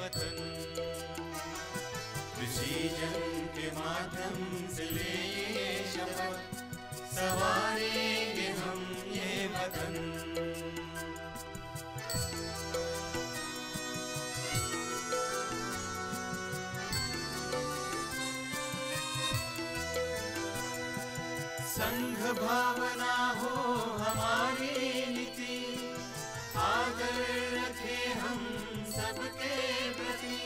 वतन। प्रिसीजन के माध्यम से ले ये शपथ, संवारेंगे हम ये वतन। संघ भावना हो हमारी नीति, आदर रखे हम सबके प्रति।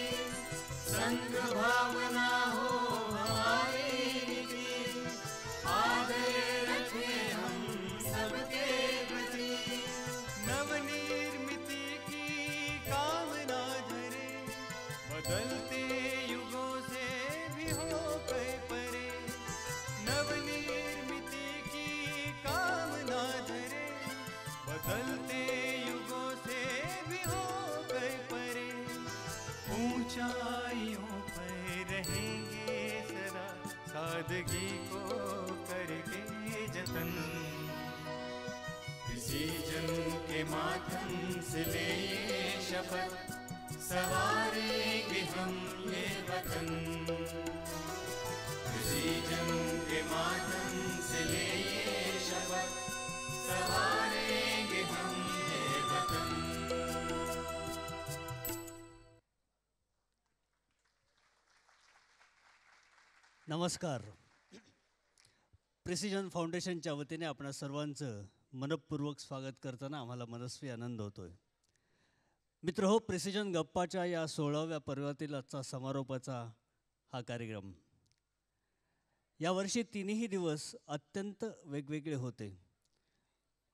संघ भावना हो हमारी नीति, आदर रखे हम सबके प्रति। नवनिर्मिति की कामना धरे, बदलते युगों से भी हो गए परे। नवनिर्मिति की कामना धरे, बदलते युगों से भी हो गए परे। ऊंचाइयों पर रहेंगे सदा, सादगी को करके जतन। प्रिसीजन के माध्यम से ले ये शपथ, संवारेंगे हम ये वतन। प्रिसीजन के माध्यम से ले ये शपथ, संवारेंगे हम ये वतन। नमस्कार. प्रिसिजन फाउंडेशनच्या वतीने आपणा सर्वांचं मनपूर्वक स्वागत करताना आम्हाला मनस्वी आनंद होतोय. मित्र हो, प्रिसिजन गप्पाच्या या 16व्या पर्वातील आजचा समारोपाचा हा कार्यक्रम. यावर्षी तिन्ही दिवस अत्यंत वेगवेगळे होते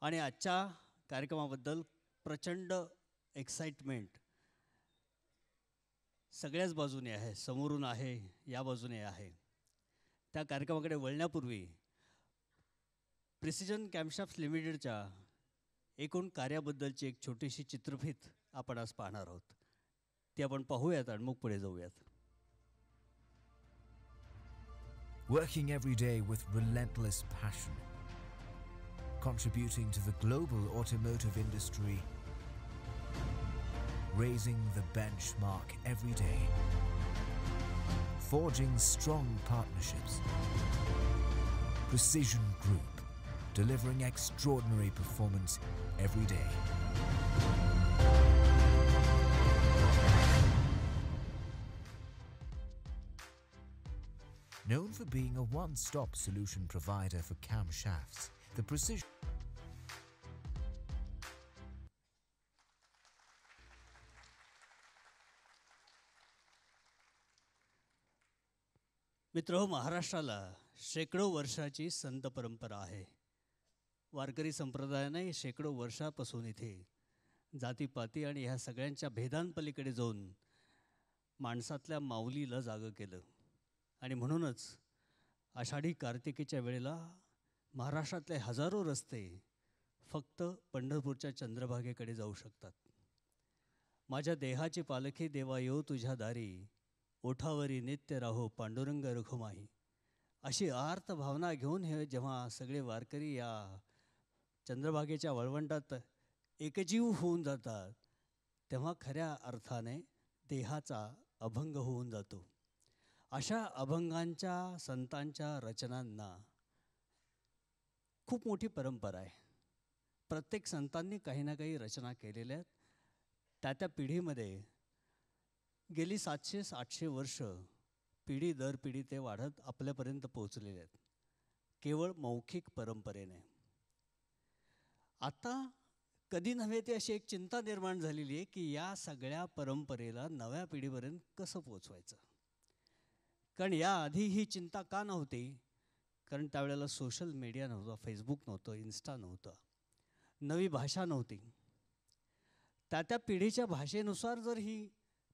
आणि आजच्या कार्यक्रमाबद्दल प्रचंड एक्साइटमेंट सगळ्याच बाजूने आहे, समोरून आहे, या बाजूने आहे. त्या कार्यक्रमाकडे वळण्यापूर्वी प्रिसिजन कॅम्पशाफ्ट्स लिमिटेडच्या एकूण कार्याबद्दलची एक छोटीशी चित्रफीत आपण आज पाहणार आहोत. ती आपण पाहूयात आणि मग पुढे जाऊयात. Working every day with relentless passion, contributing to the global automotive industry, raising the benchmark every day, forging strong partnerships. Precision Group, delivering extraordinary performance every day. Known for being a one-stop solution provider for camshafts, the Precision मित्र, महाराष्ट्राला शेकडो वर्षाची संत परंपरा आहे. वारकरी संप्रदायाने शेकडो वर्षापासून इथे जातीपाती आणि ह्या सगळ्यांच्या भेदांपलीकडे जाऊन माणसातल्या माऊलीला जागं केलं. आणि म्हणूनच आषाढी कार्तिकीच्या वेळेला महाराष्ट्रातले हजारो रस्ते फक्त पंढरपूरच्या चंद्रभागेकडे जाऊ शकतात. माझ्या देहाची पालखी देवा येऊ तुझ्या दारी, ओठावरी नित्य राहो पांडुरंग रघुमाही. अशी आर्त भावना घेऊन हे जेव्हा सगळे वारकरी या चंद्रभागेच्या वळवंटात एकजीव होऊन जातात, तेव्हा खऱ्या अर्थाने देहाचा अभंग होऊन जातो. अशा अभंगांच्या संतांच्या रचनांना खूप मोठी परंपरा आहे. प्रत्येक संतांनी काही ना काही रचना केलेल्या आहेत. त्या पिढीमध्ये गेली 700-800 वर्ष पिढी दर पिढी ते वाढत आपल्यापर्यंत पोहोचलेले आहेत, केवळ मौखिक परंपरेने. आता कधी नव्हे ती अशी एक चिंता निर्माण झालेली आहे की या सगळ्या परंपरेला नव्या पिढीपर्यंत कसं पोचवायचं. कारण याआधी ही चिंता का नव्हती? कारण त्यावेळेला सोशल मीडिया नव्हता, फेसबुक नव्हतं, इन्स्टा नव्हतं, नवी भाषा नव्हती. त्या पिढीच्या भाषेनुसार जर ही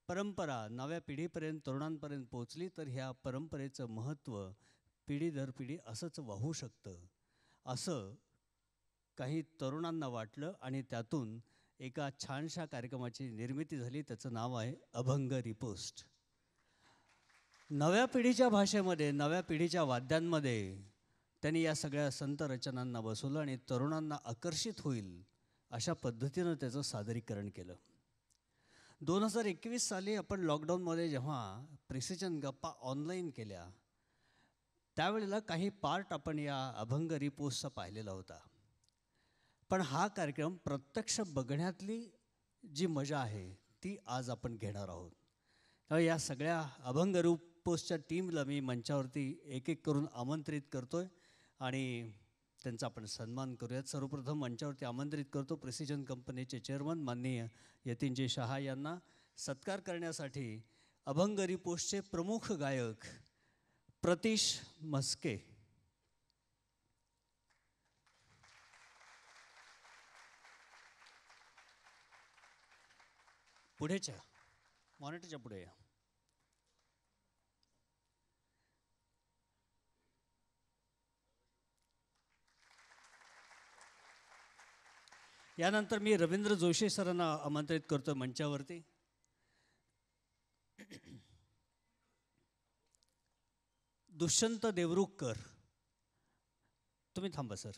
परंपरा नव्या पिढीपर्यंत, तरुणांपर्यंत पोचली तर ह्या परंपरेचं महत्त्व पिढी दर पिढी असंच वाहू शकतं, असं काही तरुणांना वाटलं. आणि त्यातून एका छानशा कार्यक्रमाची निर्मिती झाली. त्याचं नाव आहे अभंग रिपोस्ट. नव्या पिढीच्या भाषेमध्ये, नव्या पिढीच्या वाद्यांमध्ये त्यांनी या सगळ्या संत रचनांना बसवलं आणि तरुणांना आकर्षित होईल अशा पद्धतीनं त्याचं सादरीकरण केलं. 2021 साली आपण लॉकडाऊनमध्ये जेव्हा प्रिसिजन गप्पा ऑनलाईन केल्या त्यावेळेला काही पार्ट आपण या अभंग रिपोस्टचा पाहिलेला होता. पण हा कार्यक्रम प्रत्यक्ष बघण्यातली जी मजा आहे ती आज आपण घेणार आहोत. त्यामुळे या सगळ्या अभंग रिपोस्टच्या टीमला मी मंचावरती एक एक करून आमंत्रित करतोय आणि त्यांचा आपण सन्मान करूयात. सर्वप्रथम मंचावरती आमंत्रित करतो प्रिसिजन कंपनीचे चेअरमन माननीय यतीनजी शहा यांना. सत्कार करण्यासाठी अभंग रिपोस्टचे प्रमुख गायक प्रतीश मस्के, पुढेच्या मॉनिटरच्या पुढे या. यानंतर मी रवींद्र जोशी सरांना आमंत्रित करतो मंचावरती. दुष्यंत देवरुखकर, तुम्ही थांबा सर.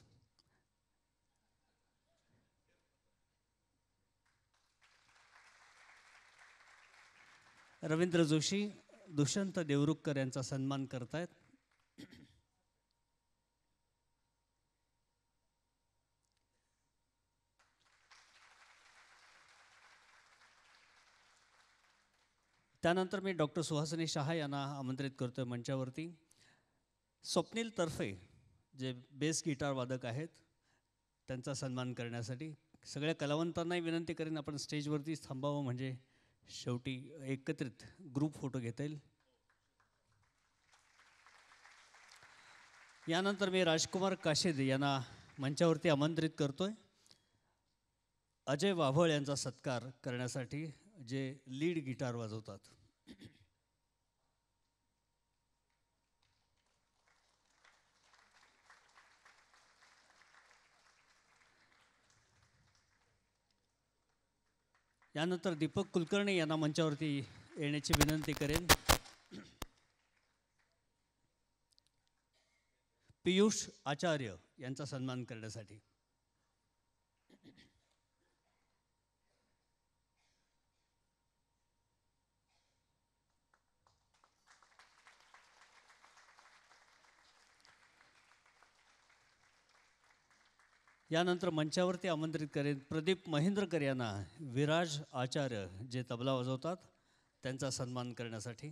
रवींद्र जोशी दुष्यंत देवरुखकर यांचा सन्मान करतायत. त्यानंतर मी डॉक्टर सुहासिनी शहा यांना आमंत्रित करतो आहे मंचावरती. स्वप्नील तर्फे जे बेस गिटार वादक आहेत त्यांचा सन्मान करण्यासाठी. सगळ्या कलावंतांनाही विनंती करेन आपण स्टेजवरतीच थांबावं म्हणजे शेवटी एकत्रित ग्रुप फोटो घेता येईल. यानंतर मी राजकुमार काशेद यांना मंचावरती आमंत्रित करतोय अजय वाभळ यांचा सत्कार करण्यासाठी जे लीड गिटार वाजवतात. यानंतर दीपक कुलकर्णी यांना मंचावरती येण्याची विनंती करेन. पियुष आचार्य यांचा सन्मान करण्यासाठी. यानंतर मंचावरती आमंत्रित करेन प्रदीप महेंद्रकर यांना विराज आचार्य जे तबला वाजवतात त्यांचा सन्मान करण्यासाठी.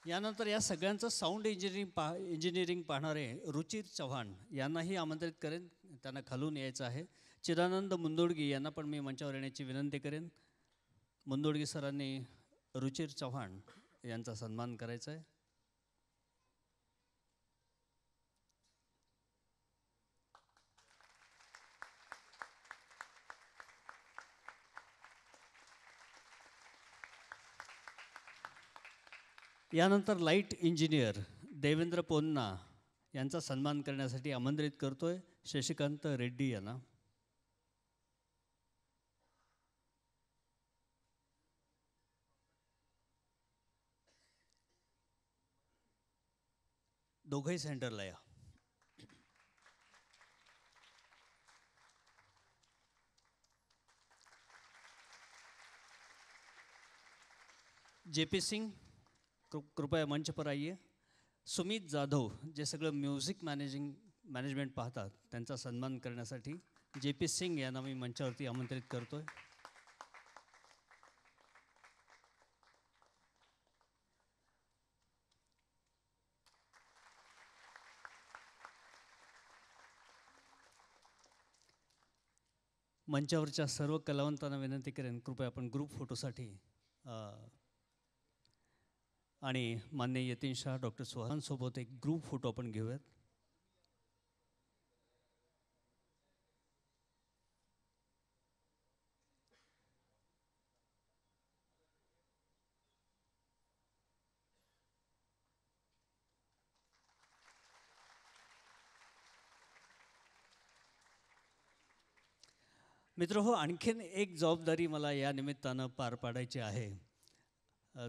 यानंतर या सगळ्यांचं साऊंड इंजिनिअरिंग पाहणारे रुचिर चव्हाण यांनाही आमंत्रित करेन, त्यांना खालून यायचं आहे. चिदानंद मुंदोडगी यांना पण मी मंचावर येण्याची विनंती करेन. मुंदोडगी सरांनी रुचिर चव्हाण यांचा सन्मान करायचा आहे. यानंतर लाईट इंजिनियर देवेंद्र पोन्ना यांचा सन्मान करण्यासाठी आमंत्रित करतोय शशिकांत रेड्डी यांना. दोघंही सेंटरला या. JP सिंग कृपया मंच पर आइए. सुमित जाधव जे सगळं म्युझिक मॅनेजमेंट पाहतात त्यांचा सन्मान करण्यासाठी JP सिंग यांना मी मंचावरती आमंत्रित करतोय. मंचावरच्या सर्व कलावंतांना विनंती करेन कृपया आपण ग्रुप फोटोसाठी आणि मान्य यतीन शाह डॉक्टर सुहासांसोबत एक ग्रुप फोटो आपण घेऊयात. मित्र हो, आणखीन एक जबाबदारी मला या निमित्तानं पार पाडायची आहे.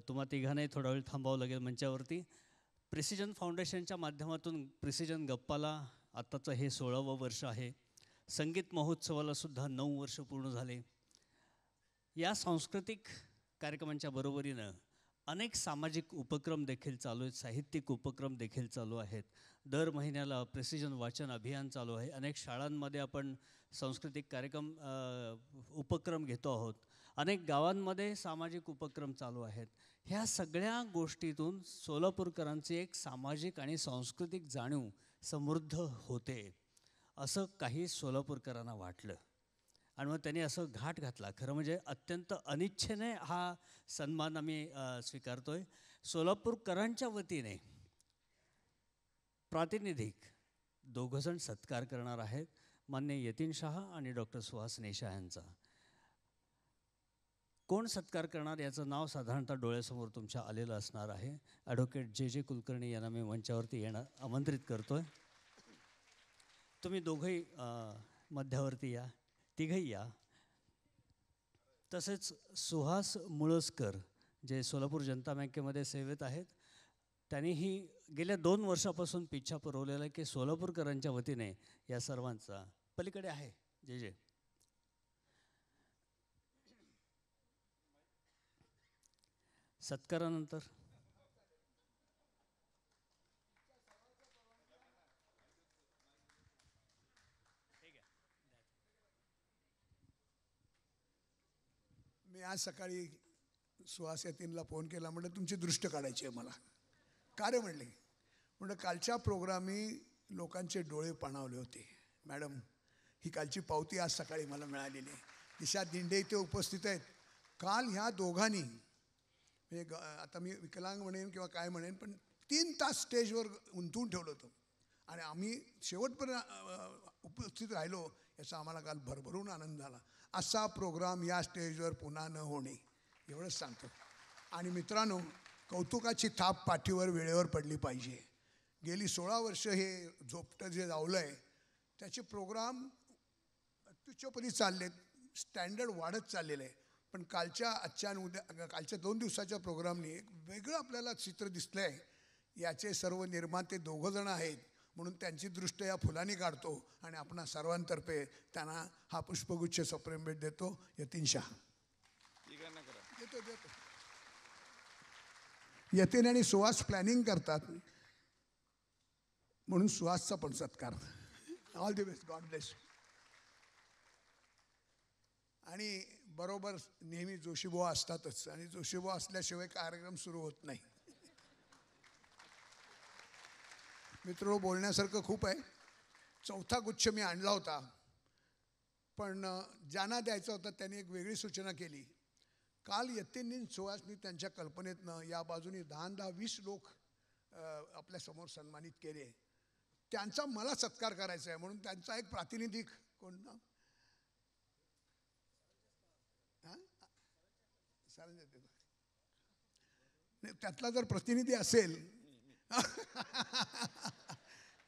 तुम्हा तिघांनाही थोडा वेळ थांबावं लागेल मंचावरती. प्रिसिजन फाउंडेशनच्या माध्यमातून प्रिसिजन गप्पाला आत्ताचं हे 16वं वर्ष आहे. संगीत महोत्सवालासुद्धा 9 वर्ष पूर्ण झाले. या सांस्कृतिक कार्यक्रमांच्या बरोबरीनं अनेक सामाजिक उपक्रम देखील चालू आहेत, साहित्यिक उपक्रम देखील चालू आहेत. दर महिन्याला प्रिसिजन वाचन अभियान चालू आहे. अनेक शाळांमध्ये आपण सांस्कृतिक कार्यक्रम उपक्रम घेतो आहोत. अनेक गावांमध्ये सामाजिक उपक्रम चालू आहेत. ह्या सगळ्या गोष्टीतून सोलापूरकरांची एक सामाजिक आणि सांस्कृतिक जाणीव समृद्ध होते असं काही सोलापूरकरांना वाटलं आणि मग त्यांनी असं घाट घातला. खरं म्हणजे अत्यंत अनिच्छेने हा सन्मान आम्ही स्वीकारतोय. सोलापूरकरांच्या वतीने प्रातिनिधिक दोघंजण सत्कार करणार आहेत, मान्य यतीन शहा आणि डॉक्टर सुहास नेशा यांचा. कोण सत्कार करणार याचं नाव साधारणतः डोळ्यासमोर तुमच्या आलेलं असणार आहे. ॲडव्होकेट जे कुलकर्णी यांना मी मंचावरती आमंत्रित करतोय. तुम्ही दोघंही मध्यावरती या, तिघही या. तसेच सुहास मुळसकर जे सोलापूर जनता बँकेमध्ये सेवेत आहेत, त्यांनीही गेल्या 2 वर्षापासून पिच्छा पुरवलेला आहे की सोलापूरकरांच्या वतीने या सर्वांचा पलीकडे आहे जे सत्कारानंतर मी आज सकाळी सुहास यतीनला फोन केला, म्हणलं तुमची दृष्ट काढायची आहे मला. का रे म्हणले? म्हणलं कालच्या प्रोग्रामी लोकांचे डोळे पाणावले होते. मॅडम, ही कालची पावती आज सकाळी मला मिळालेली आहे. दिशा दिंडे इथे उपस्थित आहेत. काल ह्या दोघांनी म्हणजे आता मी विकलांग म्हणेन किंवा काय म्हणेन, पण 3 तास स्टेजवर गुंतवून ठेवलं होतं आणि आम्ही शेवटपर्यंत उपस्थित राहिलो. याचा आम्हाला काल भरभरून आनंद झाला. असा प्रोग्राम या स्टेजवर पुन्हा न होणे एवढंच सांगतो. आणि मित्रांनो, कौतुकाची थाप पाठीवर वेळेवर पडली पाहिजे. गेली 16 वर्ष हे झोपटं जे लावलं आहे त्याचे प्रोग्राम अत्युच्चपदी चाललेत, स्टँडर्ड वाढत चाललेलं आहे. पण आजच्या आणि उद्या कालच्या 2 दिवसाच्या प्रोग्रामनी एक वेगळं आपल्याला चित्र दिसलं आहे. याचे सर्व निर्माते दोघंजणं आहेत म्हणून त्यांची दृष्ट या फुलांनी काढतो आणि आपणा सर्वांतर्फे त्यांना हा पुष्पगुच्छ सप्रेम भेट देतो. यतीन शहा देतो. यतीन आणि सुहास प्लॅनिंग करतात म्हणून सुहासचा पण सत्कार. All the best, God bless. आणि बरोबर नेहमी जोशीबुवा असतातच आणि जोशीबुवा असल्याशिवाय कार्यक्रम सुरू होत नाही. मित्र, बोलण्यासारखं खूप आहे. 4था गुच्छ मी आणला होता, पण ज्यांना द्यायचा होता त्यांनी एक वेगळी सूचना केली. काल यतीननी सुहासनी त्यांच्या कल्पनेतनं या बाजूने 10-20 लोक आपल्यासमोर सन्मानित केले. त्यांचा मला सत्कार करायचा आहे म्हणून त्यांचा एक प्रातिनिधिक कोण ना त्यातला जर प्रतिनिधी असेल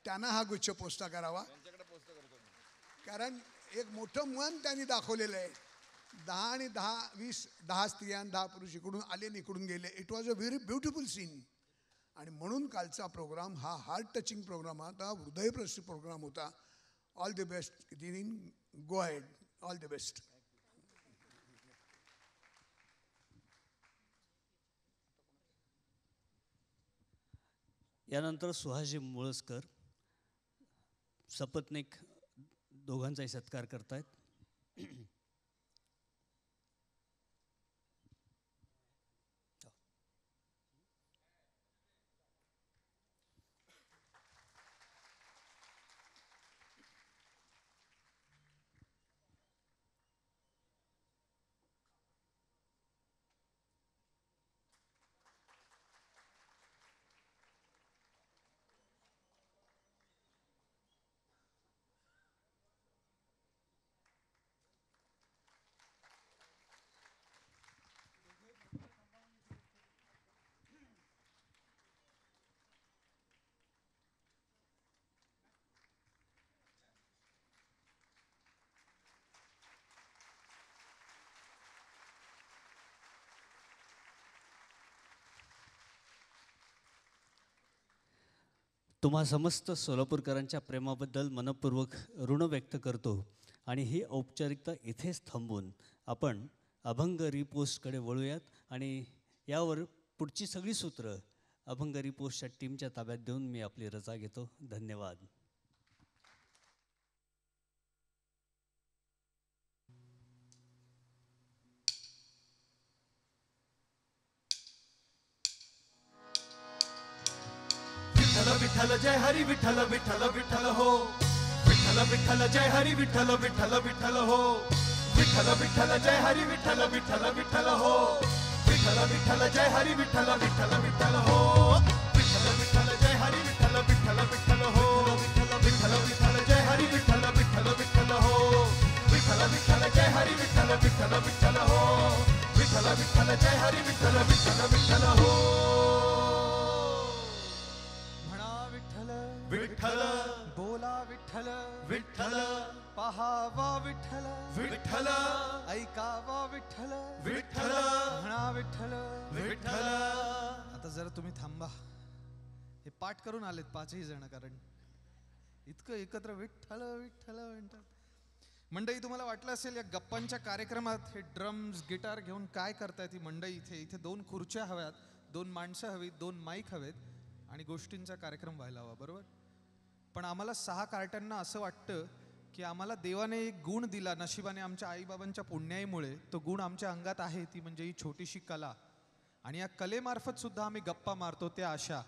त्यांना हा गुच्छ पोस्टा करावा. कारण एक मोठं मन त्यांनी दाखवलेलं आहे. 10 आणि 10-20 10 स्त्रिया 10 पुरुष इकडून आले इकडून गेले. It was a very beautiful scene. आणि म्हणून कालचा प्रोग्राम हा हार्ट टचिंग प्रोग्राम होता, हृदयस्पर्शी प्रोग्राम होता. ऑल द बेस्ट दिनीन, go ahead. All the best. यानंतर सुहासजी मुळसकर सपत्नीक दोघांचाही सत्कार करतायत. तुम्हा समस्त सोलापूरकरांच्या प्रेमाबद्दल मनपूर्वक ऋण व्यक्त करतो आणि ही औपचारिकता इथेच थांबवून आपण अभंग रिपोस्टकडे वळूयात आणि यावर पुढची सगळी सूत्र अभंग रिपोस्टच्या टीमच्या ताब्यात देऊन मी आपली रजा घेतो. धन्यवाद. विठ्ठल विठ्ठल जय हरी विठ्ठल विठ्ठल विठ्ठल हो. विठ्ठल विठ्ठल जय हरी विठ्ठल विठ्ठल विठ्ठल हो. विठ्ठल विठ्ठल जय हरी विठ्ठल विठ्ठल विठ्ठल हो. विठ्ठल विठ्ठल जय हरी विठ्ठल विठ्ठल विठ्ठल हो. विठ्ठल विठ्ठल जय हरी विठ्ठल विठ्ठल विठ्ठल हो. विठ्ठल विठ्ठल जय हरी विठ्ठल विठ्ठल विठ्ठल हो. विठ्ठल विठ्ठल जय हरी विठ्ठल विठ्ठल विठ्ठल हो. विठ्ठल विठ्ठल जय हरी विठ्ठल विठ्ठल विठ्ठल हो. विठ्ठल बोला विठ्ठल विठ्ठल पहावा विठ्ठल विठ्ठल ऐकावा विठ्ठल विठ्ठल म्हणा विठ्ठल विठ्ठल. आता जरा तुम्ही थांबा. हे पाठ करून आलेत पाचही जण, कारण इतकं एकत्र विठ्ठल विठ्ठल म्हणतात. मंडळी, तुम्हाला वाटलं असेल या गप्पांच्या कार्यक्रमात हे ड्रम्स गिटार घेऊन काय करतायत ही मंडळी. इथे 2 खुर्च्या हव्यात, 2 माणसं हवीत, 2 माईक हवेत आणि गोष्टींचा कार्यक्रम व्हायला हवा, बरोबर. पण आम्हाला 6 कार्ट्यांना असं वाटतं की आम्हाला देवाने एक गुण दिला, नशिबाने आमच्या आईबाबांच्या पुण्याईमुळे तो गुण आमच्या अंगात आहे, ती म्हणजे ही छोटीशी कला. आणि या कलेमार्फत सुद्धा आम्ही गप्पा मारतो त्या अशा.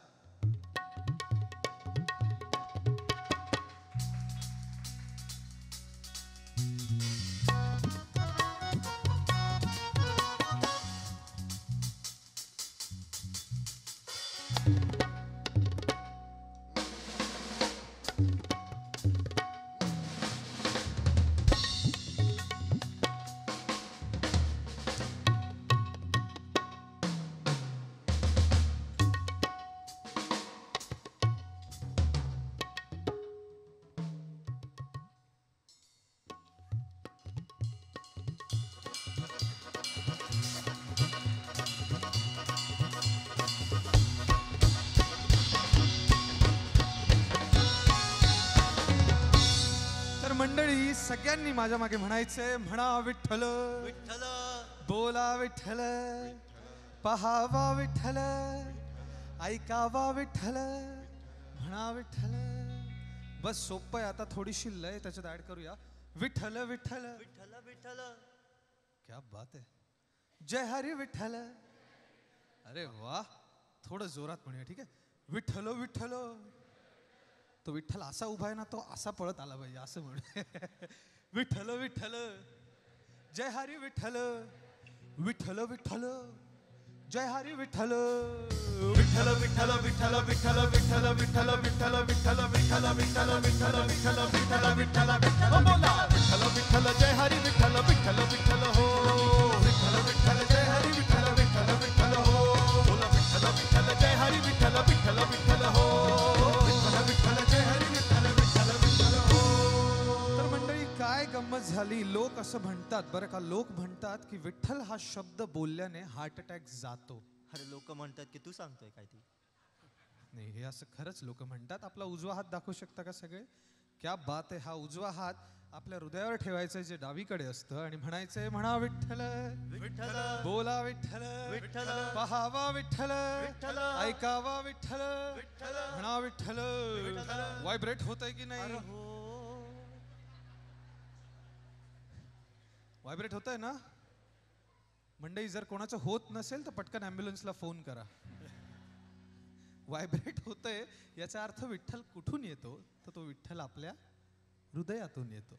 मंडळी, सगळ्यांनी माझ्या मागे म्हणायचंय, म्हणा विठ्ठल विठ्ठल बोला विठ्ठल पहावा विठ्ठल ऐकावा विठ्ठल म्हणा विठ्ठल. बस सोपं आहे. आता थोडीशी लय त्याच्यात ऍड करूया. विठ्ठल विठ्ठल विठ्ठल विठ्ठल. क्या बात आहे. जय हरी विठ्ठल. अरे वा, थोडं जोरात म्हणूया, ठीक आहे. विठ्ठल विठ्ठल. तो विठ्ठल असा उभा आहे ना, तो असा पळत आला पाहिजे, असं म्हणू. विठ्ठल विठ्ठल जय हरी विठ्ठल. विठ्ठल विठ्ठल जय हरी विठ्ठल. विठ्ठल विठ्ठल विठ्ठल विठ्ठल विठ्ठल विठ्ठल विठ्ठल विठ्ठल विठ्ठल विठ्ठल विठ्ठल विठ्ठल विठ्ठल विठ्ठल विठ्ठल बोला. विठ्ठल विठ्ठल जय हरी विठ्ठल विठ्ठल विठ्ठल हो. विठ्ठल विठ्ठल जय हरी विठ्ठल विठ्ठल विठ्ठल हो. बोला. विठ्ठल विठ्ठल जय हरी विठ्ठल विठ्ठल विठ्ठल हो. विठ्ठल विठ्ठल जय हरी विठ्ठल विठ्ठल विठ्ठल हो. तर मंडळी, काय गंमत झाली. लोक असं म्हणतात बरं का, लोक म्हणतात की विठ्ठल हा शब्द बोलल्याने हार्ट अटॅक जातो. अरे लोक म्हणतात की तू सांगतोय काय ती. नाही, हे असं खरंच लोक म्हणतात. आपला उजवा हात दाखवू शकता का सगळे? क्या बात आहे. हा उजवा हात आपल्या हृदयावर ठेवायचं जे डावीकडे असतं आणि म्हणायचंय, म्हणा विठ्ठल विठ्ठल बोला विठ्ठल विठ्ठल पहावा विठ्ठल विठ्ठल ऐकावा विठ्ठल विठ्ठल म्हणा विठ्ठल. व्हायब्रेट होतंय की नाही? व्हायब्रेट होतंय ना मंडळी? जर कोणाचं होत नसेल तर पटकन ॲम्ब्युलन्सला फोन करा. व्हायब्रेट होतंय याचा अर्थ विठ्ठल कुठून येतो? तर तो विठ्ठल आपल्या हृदयातून येतो.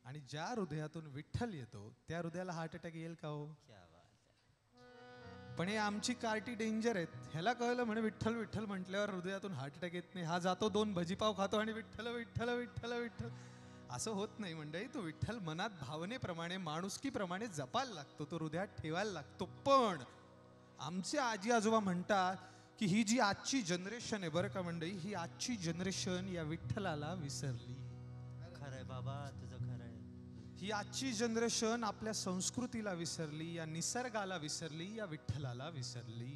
आणि ज्या हृदयातून विठ्ठल येतो त्या हृदयाला हार्ट अटॅक येईल का हो? पण हे आमची कार्टी डेंजर आहेत. ह्याला कळलं म्हणे विठ्ठल विठ्ठल म्हटल्यावर हृदयातून हार्ट अटॅक येत नाही. हा जातो 2 भजीपाव खातो आणि विठ्ठल विठ्ठल विठ्ठल विठ्ठल. असं होत नाही मंडळी. तो विठ्ठल मनात भावनेप्रमाणे माणुसकीप्रमाणे जपायला लागतो, तो हृदयात ठेवायला लागतो. पण आमचे आजी आजोबा म्हणतात की ही जी आजची जनरेशन आहे बरं का मंडळी, ही आजची जनरेशन या विठ्ठलाला विसरली. खरंय बाबा, तुझं खरंय. ही आजची जनरेशन आपल्या संस्कृतीला विसरली, या निसर्गाला विसरली, या विठ्ठलाला विसरली.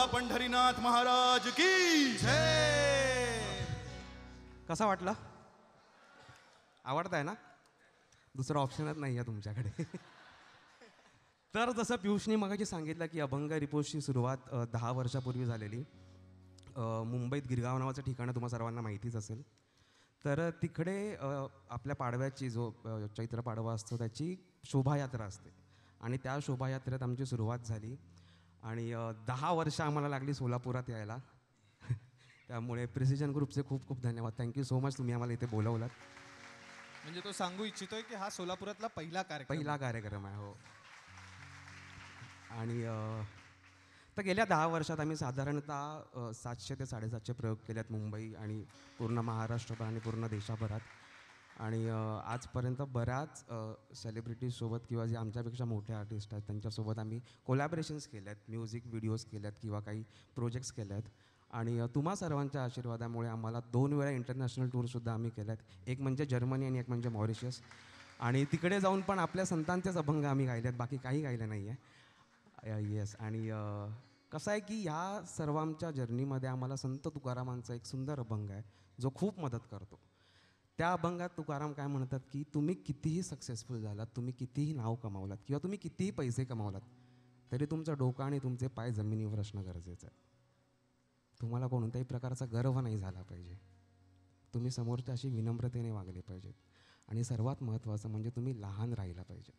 बोला पंढरीनाथ महाराज की जय. कसा वाटला? आवडताय ना? दुसरा ऑप्शनच नाही आहे तुमच्याकडे. तर जसं पियुषने मगाशी सांगितलं की अभंग रिपोर्टची सुरुवात 10 वर्षापूर्वी झालेली. मुंबईत गिरगाव नावाचं ठिकाण तुम्हा सर्वांना माहितीच असेल. तर तिकडे आपल्या पाडव्याची जो चैत्र पाडवा असतो त्याची शोभायात्रा असते आणि त्या शोभायात्रेत आमची सुरुवात झाली आणि 10 वर्ष आम्हाला लागली सोलापुरात यायला. त्यामुळे प्रिसिजन ग्रुपचे खूप खूप धन्यवाद. थँक्यू सो मच, तुम्ही आम्हाला इथे बोलवलात. म्हणजे तो सांगू इच्छितोय की हा सोलापुरातला पहिला कार्यक्रम आहे. हो. आणि तर गेल्या 10 वर्षात आम्ही साधारणतः 700 ते 750 प्रयोग केलेत मुंबई आणि पूर्ण महाराष्ट्रभर आणि पूर्ण देशाभरात. आणि आजपर्यंत बऱ्याच सेलिब्रिटीजसोबत किंवा जे आमच्यापेक्षा मोठे आर्टिस्ट आहेत त्यांच्यासोबत आम्ही कोलॅबरेशन्स केले आहेत, म्युझिक व्हिडिओज केल्यात किंवा काही प्रोजेक्ट्स केले आहेत. आणि तुम्हा सर्वांच्या आशीर्वादामुळे आम्हाला 2 वेळा इंटरनॅशनल टूरसुद्धा आम्ही केल्यात. एक म्हणजे जर्मनी आणि एक म्हणजे मॉरिशस. आणि तिकडे जाऊन पण आपल्या संतांचेच अभंग आम्ही गायलेत, बाकी काही गायलं नाही आहे. येस. आणि कसं आहे की ह्या सर्व आमच्या जर्नीमध्ये आम्हाला संत तुकारामांचा एक सुंदर अभंग आहे जो खूप मदत करतो. त्या अभंगात तुकाराम काय म्हणतात की तुम्ही कितीही सक्सेसफुल झालात, तुम्ही कितीही नाव कमावलात किंवा तुम्ही कितीही पैसे कमावलात तरी तुमचं डोकं आणि तुमचे पाय जमिनीवर असणं गरजेचं आहे. तुम्हाला कोणत्याही प्रकारचा गर्व नाही झाला पाहिजे. तुम्ही समोरच्याशी विनम्रतेने वागले पाहिजेत आणि सर्वात महत्त्वाचं म्हणजे तुम्ही लहान राहिला पाहिजे.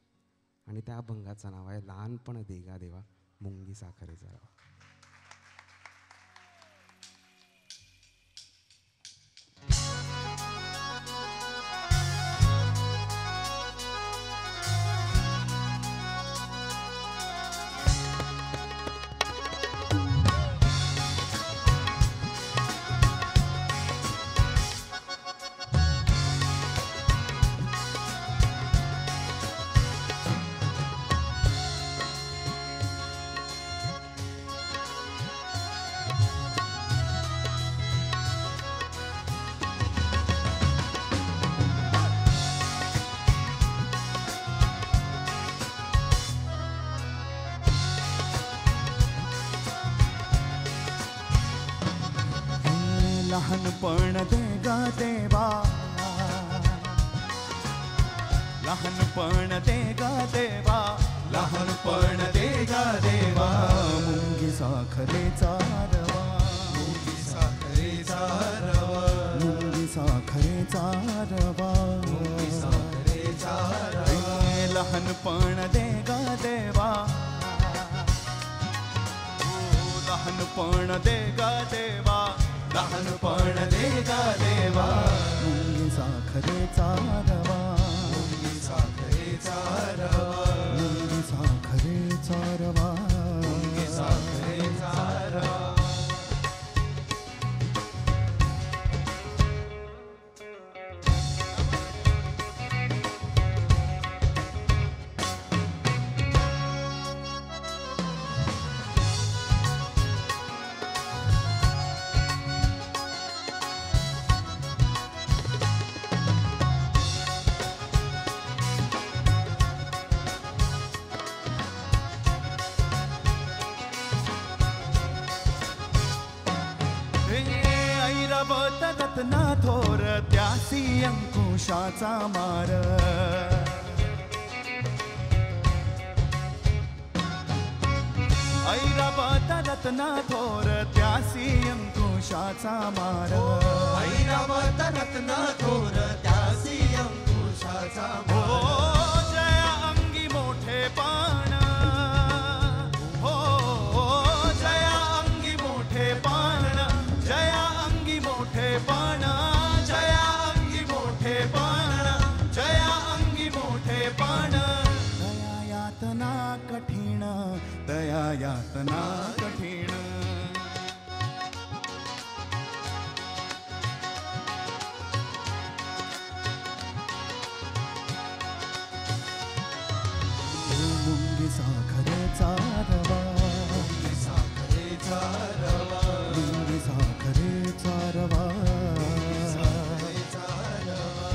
आणि त्या अभंगाचं नाव आहे लहानपण देगा देवा मुंगी साखरेचा रवा. लहानपण देगा देवा, लहानपण देगा देवा, लहानपण देगा देवा, मुंगी साखरेचा रवा, मुंगी साखरेचा रवा, मुंगी साखरेचा रवा, मुंगी साखरेचा रवा. लहानपण देगा देवा, लहानपण देगा देवा, लहानपण देगा देवा, मुंगी साखरेचा रवा, मुंगी साखरेचा रवा, मुंगी साखरेचा रवा, मुंगी साखरेचा रवा. रत्ना थोर त्यासी अंकुशाचा मार, ऐरावत रत्ना थोर त्यासी अंकुशाचा मार, ऐरावत रत्ना थोर त्यासी अंकुशाचा मार. हो जया अंगी मोठे पाण, हो जया अंगी मोठे पाण, जया अंगी मोठे पाण, जया अंगी मोठे पाण, जया अंगी मोठे पाण. दया यातना कठीण, दया यातना कठीण. मुंगी साखरेचा रवा, मुंगी साखरेचा रवा, मुंगी साखरेचा रवा, साखरेचा रवा.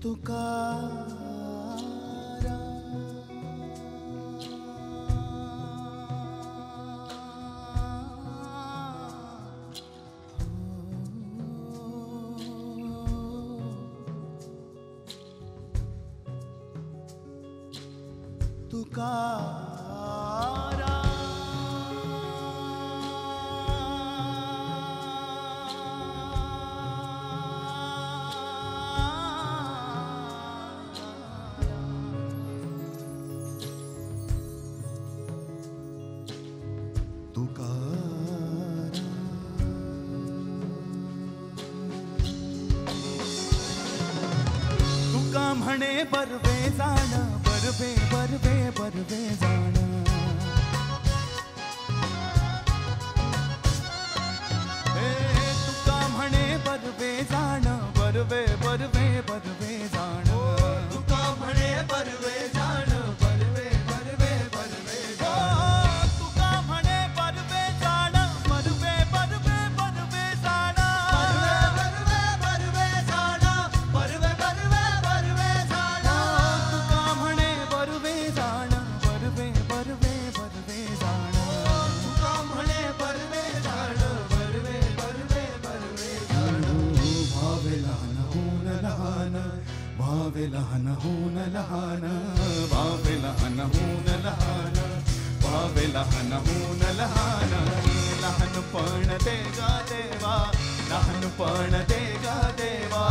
तुका म्हणे बरवे जाण बरवे बरवे बरवे जाण तुका म्हणे बरवे जाण बरवे बरवे बरवे जाण तुका म्हणे बरवे जाण बरवे बरवे बरवे तुका म्हणे बरवे जाण बरवे बरवे बरवे जाण बरवे बरवे जाण बरवे बरवे बरवे जाण तुका म्हणे बरवे जाण बरवे बरवे बरवे जाण तुका म्हणे बरवे जाण बरवे बरवे बरवे जाण भावे लहान होऊन लहान भावे लहान होऊन लहान भावे लहान होऊन लहान भावे लहान होऊन लहान लहानपण दे गा देवा लहानपण दे गा देवा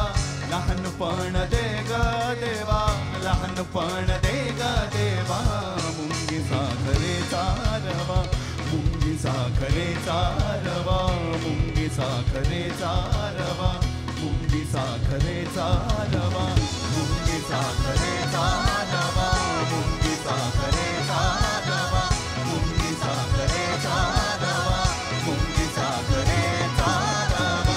लहानपण दे गा देवा लहानपण दे गा देवा मुंगी साखरेचा रवा मुंगी साखरेचा रवा मुंगी साखरेचा रवा मुंगी साखरेचा रवा मुंगी साखरेचा रवा मुंगी साखरेचा रवा मुंगी साखरेचा रवा मुंगी साखरेचा रवा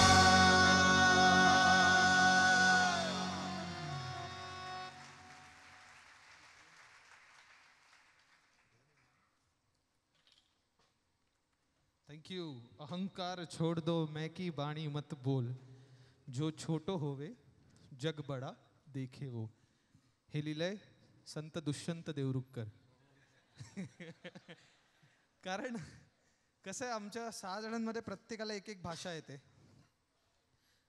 थैंक यू. अहंकार छोड़ दो मैं की बाणी मत बोल जो छोटो होवे जग बडा देखे वो. हे लिहिलंय संत दुष्यंत देवरुखकर. कारण कसं आहे आमच्या 6 जणांमध्ये प्रत्येकाला एक एक भाषा येते.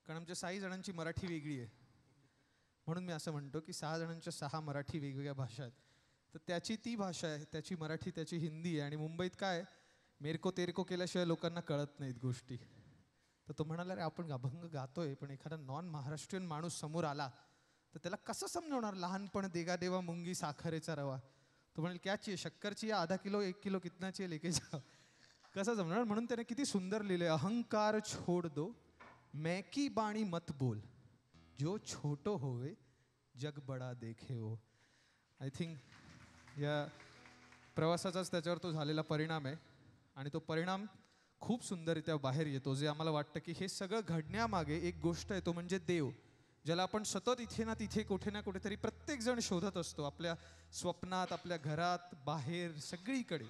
कारण आमच्या 6 जणांची मराठी वेगळी आहे. म्हणून मी असं म्हणतो की 6 जणांच्या 6 मराठी वेगवेगळ्या भाषा आहेत. तर त्याची ती भाषा आहे, त्याची मराठी, त्याची हिंदी आहे. आणि मुंबईत काय मेरको तेरको केल्याशिवाय लोकांना कळत नाहीत गोष्टी. तर तो म्हणाला रे आपण अभंग गातोय पण एखादा नॉन महाराष्ट्रीयन माणूस समोर आला तर त्याला कसं समजवणार. लहानपण देगा देवा मुंगी साखरेचा रवा. तो म्हणाल क्याची शक्करची आधा किलो 1 किलो कितनाची लेके जा. कसं जमणार. म्हणून त्याने किती सुंदर लिहिले. अहंकार छोड़ दो मैं की बाणी मत बोल जो छोटो होवे जग बडा देखे हो. आय थिंक या प्रवासाचाच त्याच्यावर तो झालेला परिणाम आहे. आणि तो परिणाम खूप सुंदररित्या बाहेर येतो. जे आम्हाला वाटतं की हे सगळं घडण्यामागे एक गोष्ट आहे तो म्हणजे देव, ज्याला आपण सतत इथे ना तिथे कुठे ना कुठेतरी प्रत्येक जण शोधत असतो. आपल्या स्वप्नात, आपल्या घरात, बाहेर, सगळीकडे.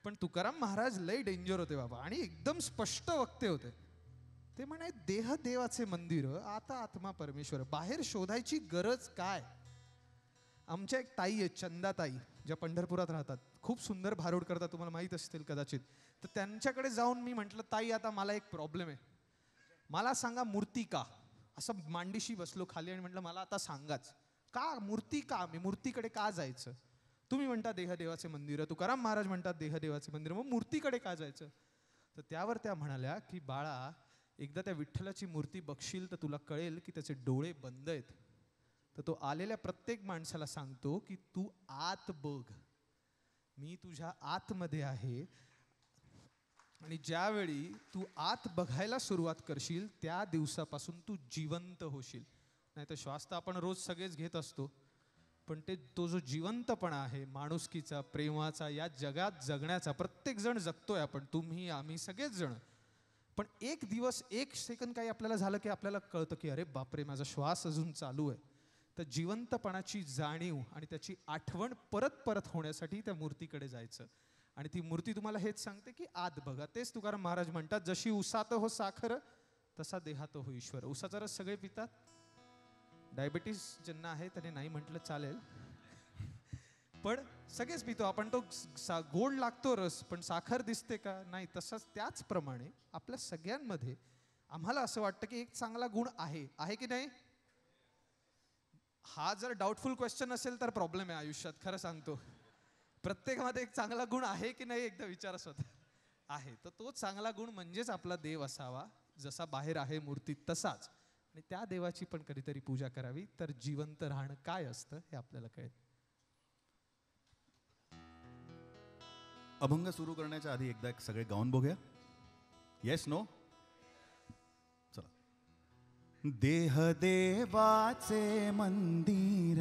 पण तुकाराम महाराज लय डेंजर होते बाबा. आणि एकदम स्पष्ट वक्ते होते. ते म्हणे देह देवाचे मंदिर आता आत्मा परमेश्वर. बाहेर शोधायची गरज काय. आमच्या एक ताई आहेत चंदाताई, ज्या पंढरपुरात राहतात. खूप सुंदर भारूड करतात, तुम्हाला माहीत असतील कदाचित. तर त्यांच्याकडे जाऊन मी म्हटलं ताई आता मला एक प्रॉब्लेम आहे, मला सांगा मूर्ती का. असं मांडीशी बसलो खाली आणि म्हटलं मला आता सांगाच का मूर्ती का, मी मूर्तीकडे का जायचं. तुम्ही म्हणता देहदेवाचे मंदिर, तुकाराम महाराज म्हणतात देहदेवाचे मंदिर, मग मूर्तीकडे का जायचं. तर त्यावर त्या म्हणाल्या की बाळा एकदा त्या विठ्ठलाची मूर्ती बघशील तर तुला कळेल की त्याचे डोळे बंद आहेत. तर तो आलेल्या प्रत्येक माणसाला सांगतो की तू आत बघ, मी तुझ्या आतमध्ये आहे. आणि ज्यावेळी तू आत बघायला सुरुवात करशील त्या दिवसापासून तू जिवंत होशील. नाही तर श्वास तर आपण रोज सगळेच घेत असतो, पण तो जो जिवंतपणा आहे माणुसकीचा, प्रेमाचा, या जगात जगण्याचा, प्रत्येक जण जगतोय आपण, तुम्ही आम्ही सगळेच जण. पण एक दिवस 1 सेकंद काही आपल्याला झालं की आपल्याला कळतं की अरे बापरे माझा श्वास अजून चालू आहे. तर जिवंतपणाची जाणीव आणि त्याची आठवण परत परत होण्यासाठी त्या मूर्तीकडे जायचं. आणि ती मूर्ती तुम्हाला हेच सांगते की आत बघा. तेच तुकाराम महाराज म्हणतात जशी उसात हो साखर तसा देहात हो ईश्वर. उसाचा रस सगळे पितात, डायबिटीस ज्यांना आहे त्याने नाही म्हटलं चालेल, पण सगळेच पितो आपण. तो गोड लागतो रस, पण साखर दिसते का? नाही. तसंच त्याचप्रमाणे आपल्या सगळ्यांमध्ये आम्हाला असं वाटतं की एक चांगला गुण आहे की नाही? हा जर डाऊटफुल क्वेश्चन असेल तर प्रॉब्लेम आहे आयुष्यात, खरं सांगतो. प्रत्येकामध्ये एक चांगला गुण आहे की नाही एकदा विचारा स्वतः. आहे, तर तो चांगला गुण म्हणजेच आपला देव असावा, जसा बाहेर आहे मूर्तीत तसाच. आणि त्या देवाची पण कधीतरी पूजा करावी, तर जिवंत राहणं काय असतं हे आपल्याला कळेल. अभंग सुरू करण्याच्या आधी एकदा एक सगळे गाऊन बघूया. Yes no? चला. देह देवाचे मंदिर.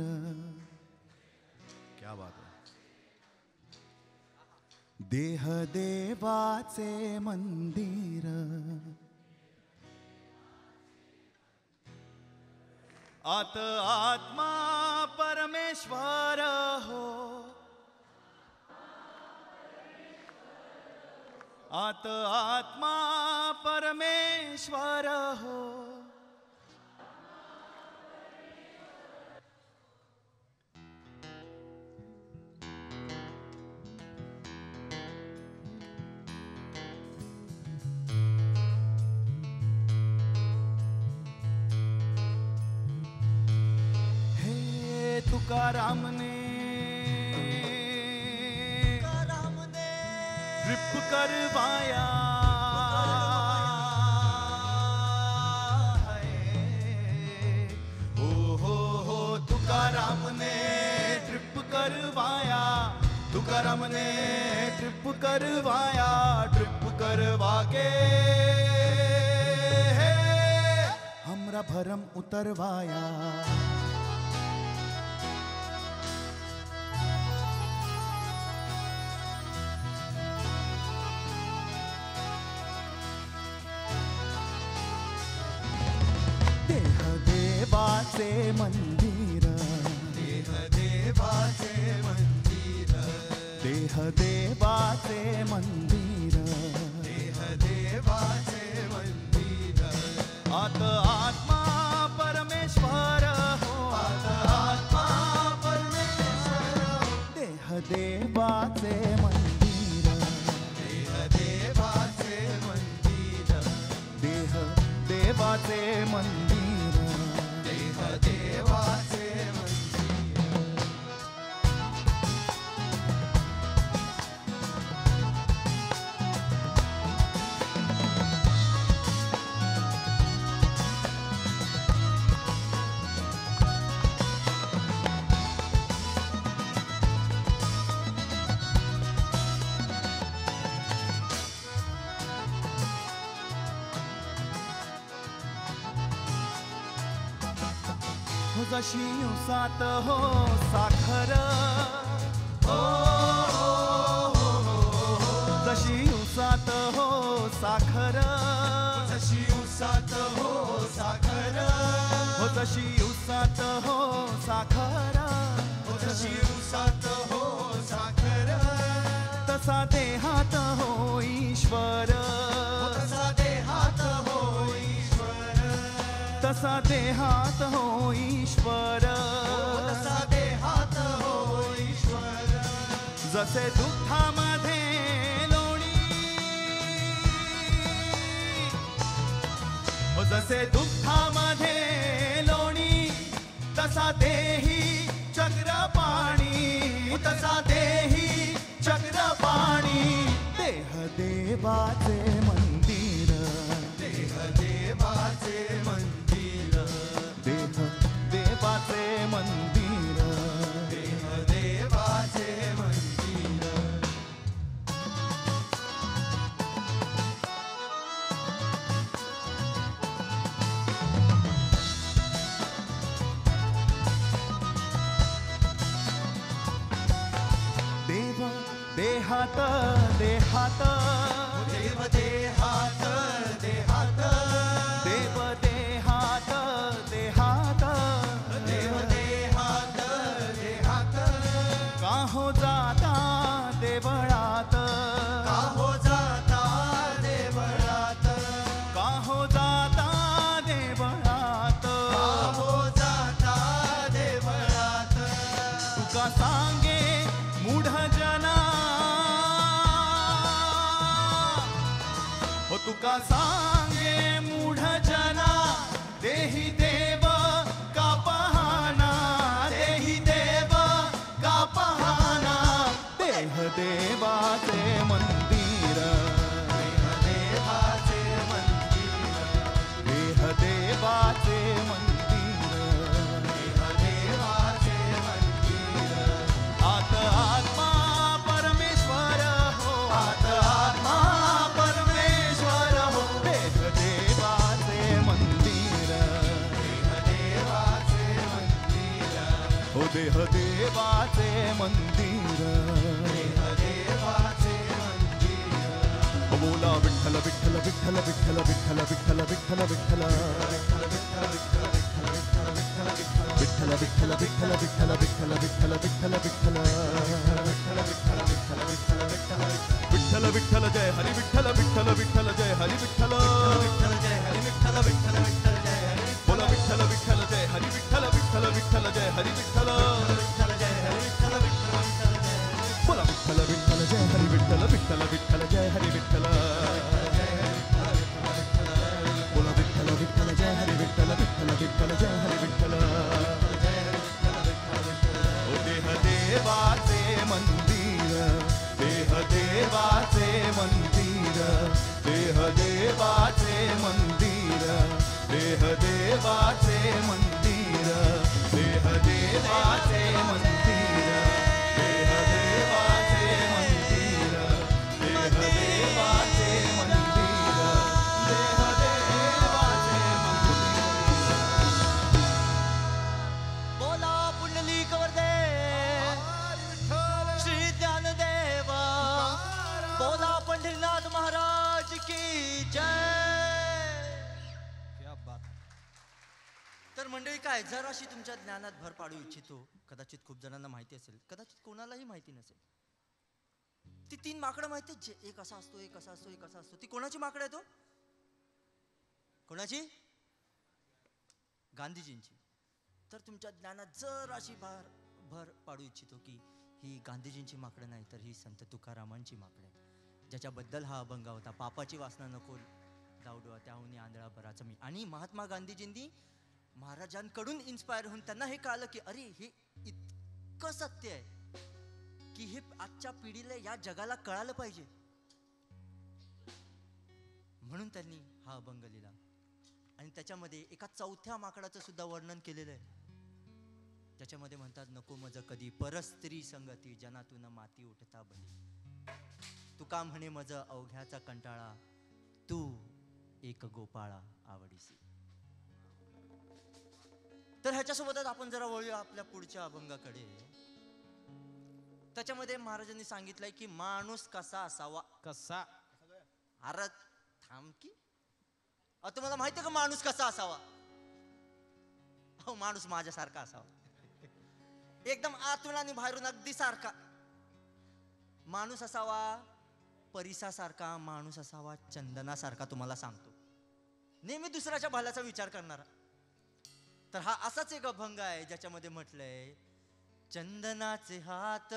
क्या बात आहे. देह देवाचे मंदिर, आत आत्मा परमेश्वर हो, आत आत्मा परमेश्वर हो. हे तुकारामने ट्रिप करवाया, हो तुकारामने ट्रिप करवाया, तुकारामने ट्रिप करवाया, ट्रिप करवा के हमरा भरम उतरवाया. देह देवाचे मंदिर, देह देवाचे मंदिर, देह देवाचे मंदिर, देह देवाचे मंदिर, आत आत्मा परमेश्वर हो, आत आत्मा परमेश्वर हो. देह देवाचे मंदिर, देह देवाचे मंदिर, देह देवाचे मंदिर, देह देवाचे मंदिर. जशी उसात हो साखर, जशी उसात हो साखर, जशी उसात हो साखर, जशी उसात हो साखर, जशी उसात हो साखर, तसा देहात हो ईश्वर, तसा देहात हो ईश्वर, तसा देहात हो ईश्वर, तसा देहात हो ईश्वर. जसे दुःखामध्ये लोणी, जसे दुःखामध्ये लोणी, तसा देही चक्रपाणी, तसा देही चक्रपाणी. देह देवाचे मंदिर, देह देवाचे मंदिर, देह देवाचे मंदिर, देह देवाचे मंदिर. देव देहात देहात, देव देहात देहात, देव देहात देहात, देव देहात देहात. का हो जाता देवळात, का हो जाता देवळात, का हो जाता देवळात, का हो जाता देवाचे मंदिर देवाचे मंदिर देह देवाचे मंदिर देवाचे मंदिर आत आत्मा परमेश्वर हो आत आत्मा परमेश्वर हो देह देवाचे मंदिर देवाचे मंदिर हो देह देवाचे मंदिर देवाचे मंदिर हो बोला विठ्ठल विठ्ठल विठ्ठल विठ्ठल विठ्ठल विठ्ठल विठ्ठल विठ्ठल विठ्ठल विठ्ठल विठ्ठल विठ्ठल विठ्ठल विठ्ठल विठ्ठल विठ्ठल विठ्ठल जय हरी विठ्ठल विठ्ठल विठ्ठल जय हरी विठ्ठल जय हरी विठ्ठल विठ्ठल विठ्ठल जय हरी बोला विठ्ठल विठ्ठल जय हरी विठ्ठल विठ्ठल विठ्ठल जय हरी विठ्ठल विठ्ठल जय हरी विठ्ठल विठ्ठल विठ्ठल जय हरी बोला विठ्ठल विठ्ठल जय हरी विठ्ठल विठ्ठल विठ्ठल जय हरी विठ्ठल बोला विठ्ठल विठ्ठल जय हरी विठ्ठल विठ्ठल विठ्ठल जय हरी विठ्ठल ओ देह देवाचे मंदिर देह देवाचे मंदिर देह देवाचे मंदिर देह देवाचे मंदिर देह देवाचे मंदिर देह देवाचे मंदिर देह देवाचे मंदिर देह देवाचे मंदिर बोला पुंडलिक वरदे श्री ज्ञानदेवा बोला पंढरीनाथ महाराज की जय. क्या बात. तर मंडळी काय जराशी तुमच्या ज्ञानात भर पाडू इच्छितो. कदाचित खूप जणांना माहिती असेल, कदाचित कोणालाही माहिती नसेल. ती 3 माकडं माहिती जे एक असा असतो, एक असा असतो, एक असा असतो. ती कोणाची माकडं आहे तो? कोणाची? गांधीजींची. तर तुमच्या ज्ञानात जराशी भर पाडू इच्छितो की ही गांधीजींची माकडं नाही, तर ही संत तुकारामांची माकडं आहे, ज्याच्याबद्दल हा अभंग होता. पापाची वासना नको दावडवा त्याहून आंधळा बराच मी. आणि महात्मा गांधीजींनी महाराजांकडून इन्स्पायर होऊन त्यांना हे कळलं की अरे हे इतकं सत्य आहे की हे आजच्या पिढीला या जगाला कळालं पाहिजे, म्हणून त्यांनी हा अभंग लिहिला. आणि त्याच्यामध्ये एका 4थ्या माकडाचं सुद्धा वर्णन केलेलं आहे. त्याच्यामध्ये म्हणतात नको मज कधी परस्त्री संगती जनातून माती उठता बली. तुका म्हणे मज अवघ्याचा कंटाळा तू एक गोपाळा आवडीसी. तर ह्याच्यासोबतच आपण जरा वळूया आपल्या पुढच्या अभंगाकडे. त्याच्यामध्ये महाराजांनी सांगितलंय की माणूस कसा असावा. कसा? अरे थांब की, तुम्हाला माहितीये का माणूस कसा असावा? माणूस माझ्यासारखा असावा, एकदम आतून आणि बाहेरून अगदी सारखा माणूस असावा. परिसासारखा माणूस असावा, चंदनासारखा. तुम्हाला सांगतो, नेहमी दुसऱ्याच्या भल्याचा विचार करणारा. तर हा असाच एक अभंग आहे ज्याच्यामध्ये म्हटलंय चंदनाचे हात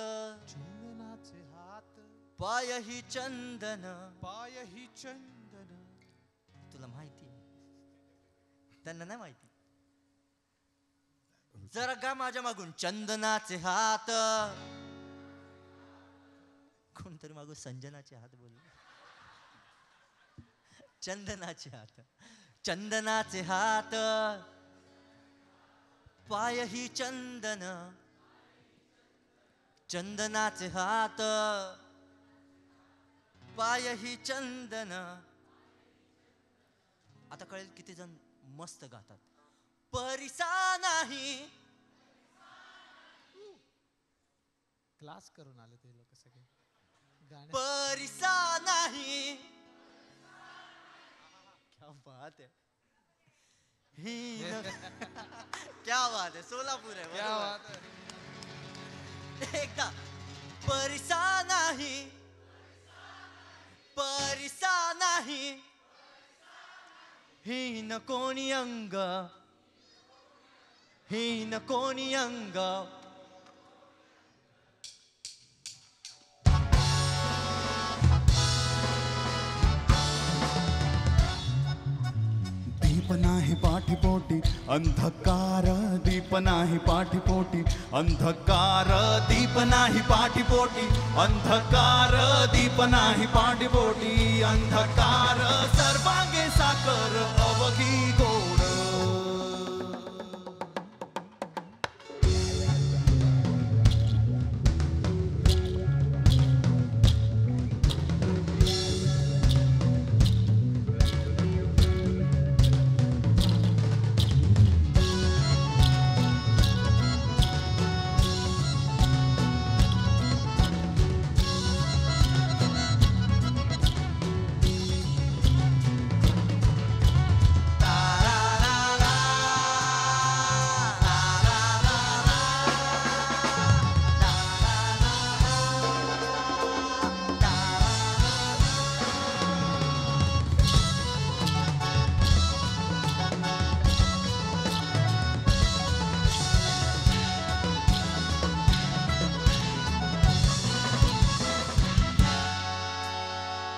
पाय ही चंदन. पाय ही चंदन. तुला माहिती, त्यांना नाही माहिती. जरा गा माझ्या मागून चंदनाचे हात. कोणतरी मागून संजनाचे हात बोल. चंदनाचे हात, चंदनाचे हात पाय ही चंदन. चंदनाचे हात पाय ही चंदन. आता कळेल किती जण मस्त गातात. परिसा नाही. क्लास करून आले ते लोक सगळे गाणे. परिसा नाही. क्या बात है. क्या बात है. सोलापूर आहे. क्या बात है. एकदा परिसा नाही. परिसा नाही. हीन कोणी अंग. हीन कोणी अंग. दीप नाही पाठीपोटी अंधकार दीप नाही पाठीपोटी अंधकार दीप नाही पाठीपोटी अंधकार दीप नाही पाठीपोटी अंधकार सर्वांगे साकर अवघी गोड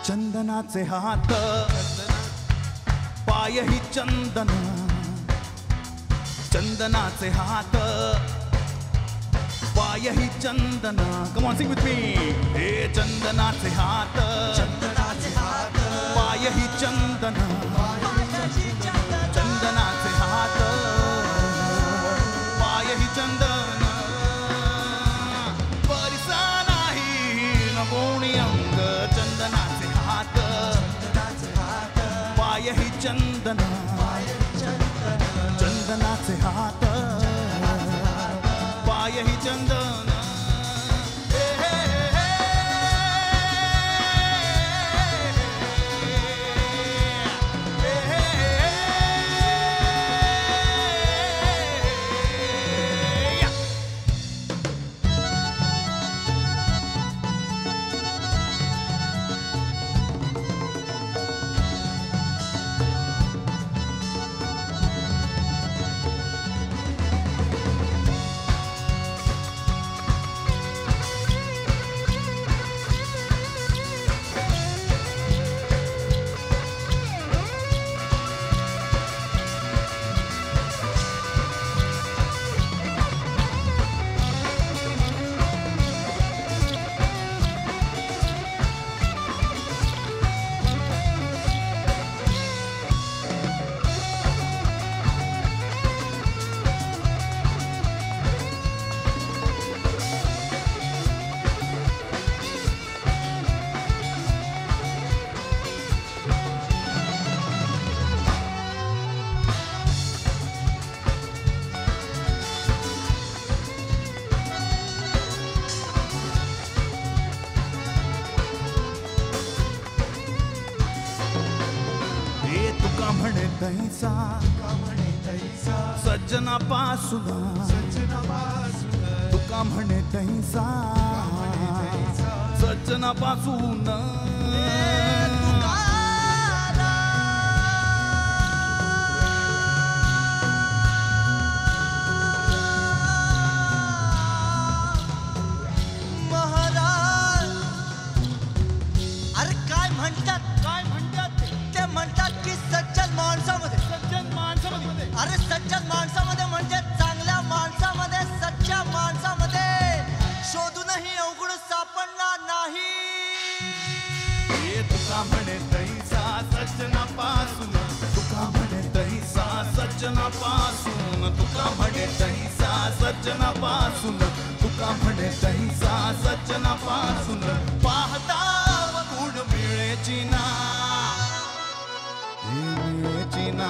चंदनाचे हात पायही चंदन चंदनाचे हात पायही चंदन come on sing with me हे चंदनाचे हात पायही चंदन चंदनाचे हात पायही चंदन परिसा नाही नकोणी अंग चंदनाचे हात पायही चंदन चंदनाचे हात पायही चंदन सज्जना पासून तुका म्हणे तैसा सज्जना पासून अरे सज्जन माणसामध्ये म्हणजे चांगल्या माणसामध्ये सच्च्या माणसामध्ये शोधूनही अवघड सापडणार नाही हे तुका म्हणे तैसा सज्जनापासून तुका म्हणे तैसा सज्जनापासून तुका म्हणे तैसा सज्जनापासून तुका म्हणे तैसा सज्जनापासून पाहता गुण मिळेची ना मिळेची ना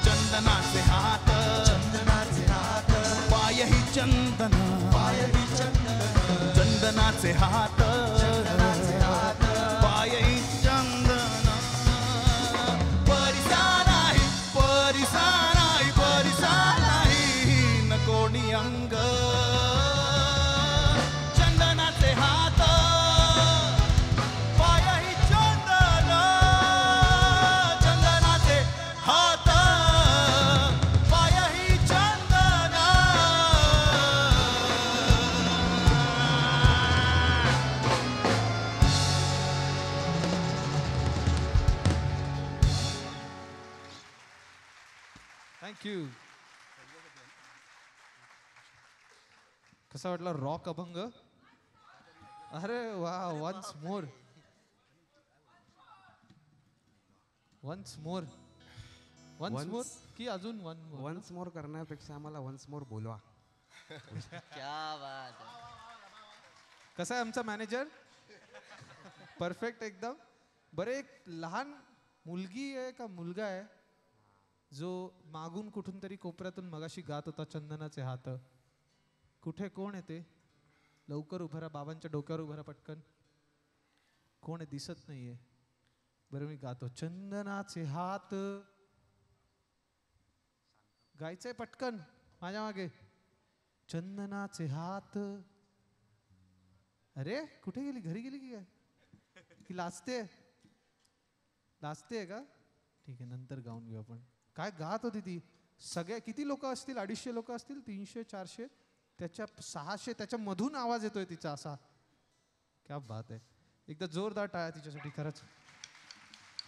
चंदनाचे हात पायही चंदन चंदनाचे हात पायही चंदन परिसा नाही परिसा नाही परिसा नाही न कोणी अंग चंदनाचे हात पायही चंदन चंदनाचे हात थँक्यू. कसा वाटला रॉक अभंग? अरे वा, once more. Once more. Once more की अजून वन्स मोर करण्यापेक्षा आम्हाला वन्स मोर बोलवा. क्या बात आहे. कसा आहे आमचा मॅनेजर? परफेक्ट एकदम. बरे, एक लहान मुलगी आहे का मुलगा आहे जो मागून कुठून तरी कोपऱ्यातून मगाशी गात होता चंदनाचे हात. कुठे, कोण आहे ते? लवकर उभं राहा, बाबांच्या डोक्यावर उभं राहा पटकन. कोण आहे? दिसत नाहीये. बरं मी गातो. चंदनाचे हात. गायचंय पटकन माझ्या मागे. चंदनाचे हात. अरे कुठे गेली? घरी गेली की काय? की लाजते? लाजते का? ठीक आहे, नंतर गाऊन घेऊ आपण. काय गात होती ती? सगळ्या किती लोक असतील? 250 लोक असतील, 300 400, त्याच्या 600 त्याच्या मधून आवाज येतोय तिचा असा. क्या बात आहे. एकदा जोरदार टाळ्या तिच्यासाठी. खरंच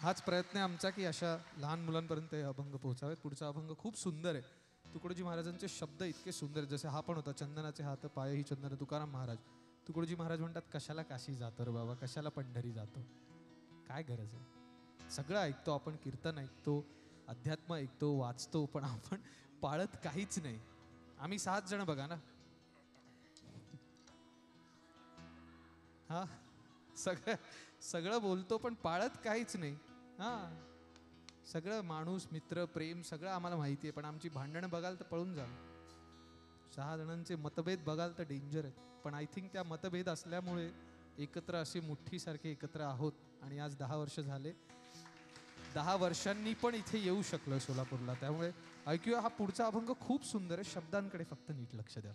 हाच प्रयत्न आहे आमचा की अशा लहान मुलांपर्यंत हे अभंग पोहोचावेत. पुढचा अभंग खूप सुंदर आहे. तुकडोजी महाराजांचे शब्द इतके सुंदर आहेत. जसे हा पण होता, चंदनाचे हात पाय ही चंदन. तुकाराम महाराज. तुकडोजी महाराज म्हणतात, कशाला काशी जातो रे बाबा, कशाला पंढरी जातो, काय गरज आहे. सगळं ऐकतो आपण, कीर्तन ऐकतो, अध्यात्म ऐकतो, वाचतो, पण आपण पाळत काहीच नाही. आम्ही 7 जण बघा ना. हा, सगळं बोलतो पण पाळत काहीच नाही. हा, सगळं माणूस, मित्र, प्रेम सगळं आम्हाला माहिती आहे, पण आमची भांडणं बघाल तर पळून जाल. 6 जणांचे मतभेद बघाल तर डेंजर आहेत. पण आय थिंक त्या मतभेद असल्यामुळे एकत्र असे मुठ्ठीसारखे एकत्र आहोत. आणि आज 10 वर्ष झाले. 10 वर्षांनी पण इथे येऊ शकलो सोलापूरला. त्यामुळे ऐकूया हा पुढचा अभंग. खूप सुंदर आहे. शब्दांकडे फक्त नीट लक्ष द्या.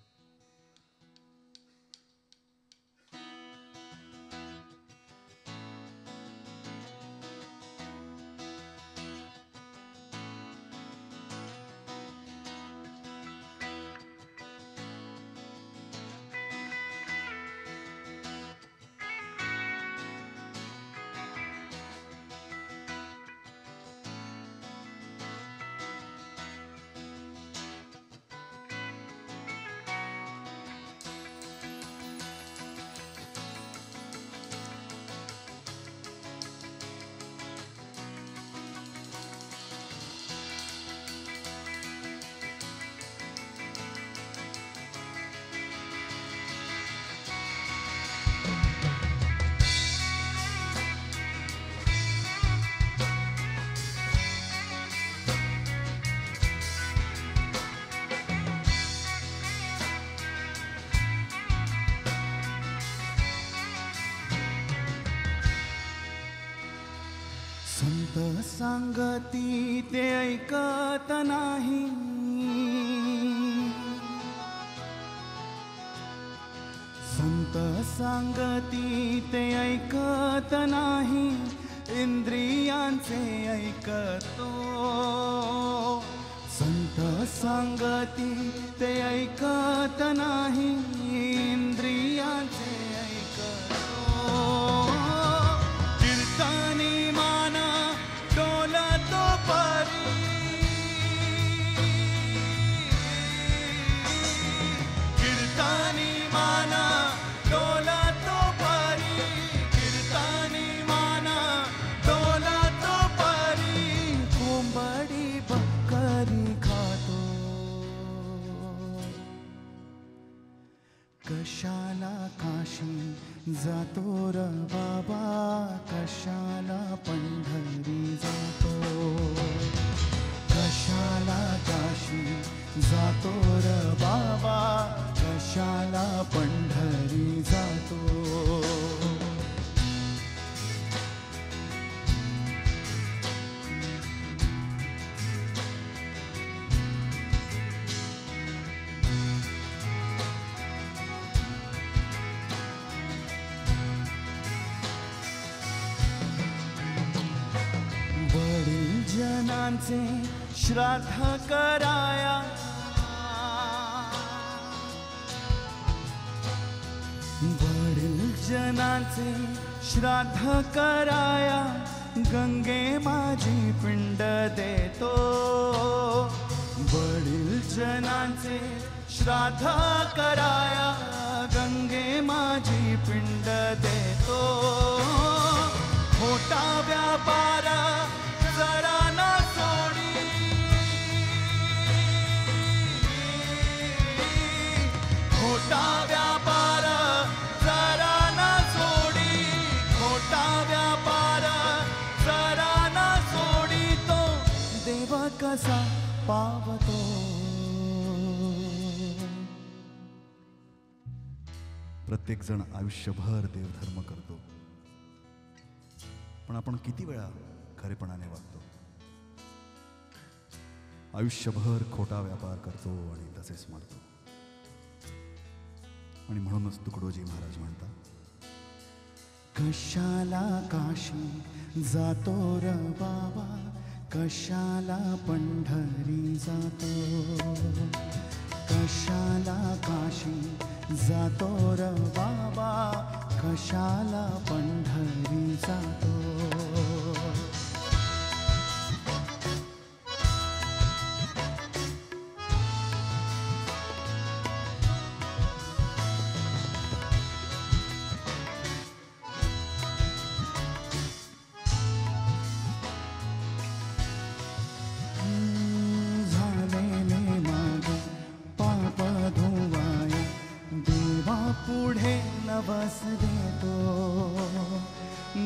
संत सांगती ते ऐकत नाही, संत सांगती ते ऐकत नाही, इंद्रियांचे ऐकतो. संत सांगती ते ऐकत नाही, इंद्रियांचे ऐकतो. कीर्तनी मान डोलतो परी, कीर्तनी मान डोलतो परी, कीर्तनी मान डोलतो परी. कोंबडी बकरी खातो, कशाला काशी जातो र बाबा, कशाला पंढरी जातो, कशाला काशी जातो र बाबा, कशाला पंढरी जातो. वडील जनांचे श्राद्ध कराया, वडील जनांचे श्राद्ध कराया, गंगे माझी पिंड देतो, वडील जनांचे श्राद्ध कराया गंगे माझी पिंड देतो. खोटा व्यापार जरा ना सोडी, खोटा व्यापार जरा ना सोडी, खोटा व्यापार जरा ना सोडी, तो देव कसा पावतो. प्रत्येक जण आयुष्यभर देवधर्म करतो, पण आपण किती वेळा खरेपणाने वागतो. आयुष्यभर खोटा व्यापार करतो आणि तसेच मारतो. आणि म्हणूनच तुकडोजी महाराज म्हणतात, कशाला काशी जातो र बाबा, कशाला पंढरी जातो. कशाला काशी जातो र बाबा, कशाला पंढरी जातो. पुढे नवस देतो,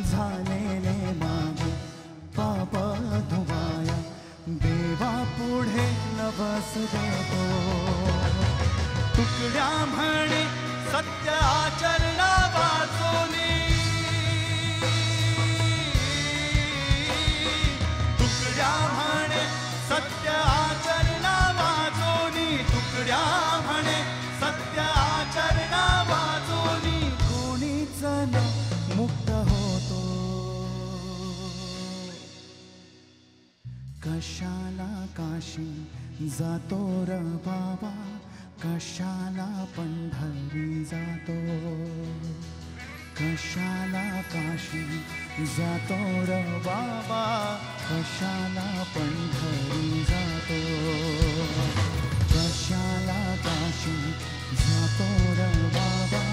झालेले मागे पाप धुवाया देवा पुढे नवस देतो. तुकड्या म्हणे सत्य आचरणा वाचोनी, तुकड्या म्हणे सत्य आचरणा वाचोनी, तुकड्या म्हणे सत्य आचरणा वाचोनी, कोणीच न मुक्त होतो. कशाला काशी जातो र बाबा, कशाला पंढरी जातो. कशाला काशी जातो र बाबा, कशाला पंढरी जातो. कशाला काशी जातो र बाबा,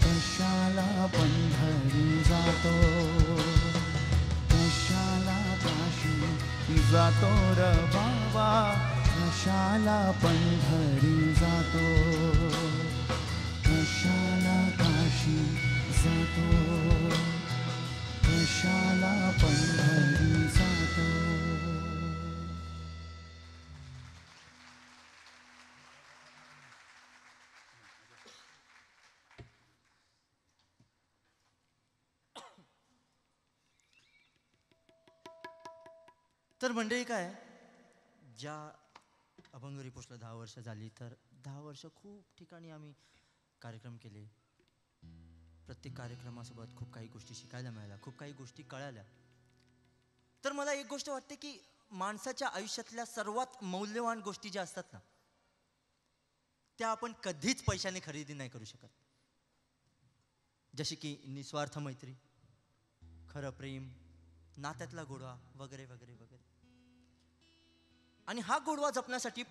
कशाला पंढरी जातो. कशाला काशी जातो र बाबा, कशाला पंढरी जातो. कशाला काशी जातो, कशाला पंढरी जातो. तर मंडळी काय, ज्या अभंग रिपोर्टला 10 वर्ष झाली, तर 10 वर्ष खूप ठिकाणी आम्ही कार्यक्रम केले. प्रत्येक कार्यक्रमासोबत खूप काही गोष्टी शिकायला मिळाल्या, खूप काही गोष्टी कळाल्या. तर मला एक गोष्ट वाटते की माणसाच्या आयुष्यातल्या सर्वात मौल्यवान गोष्टी ज्या असतात ना, त्या आपण कधीच पैशाने खरेदी नाही करू शकत. जशी की निस्वार्थ मैत्री, खरं प्रेम, नात्यातला गोडवा वगैरे वगैरे वगैरे. आणि हा गोडवा जपण्यासाठी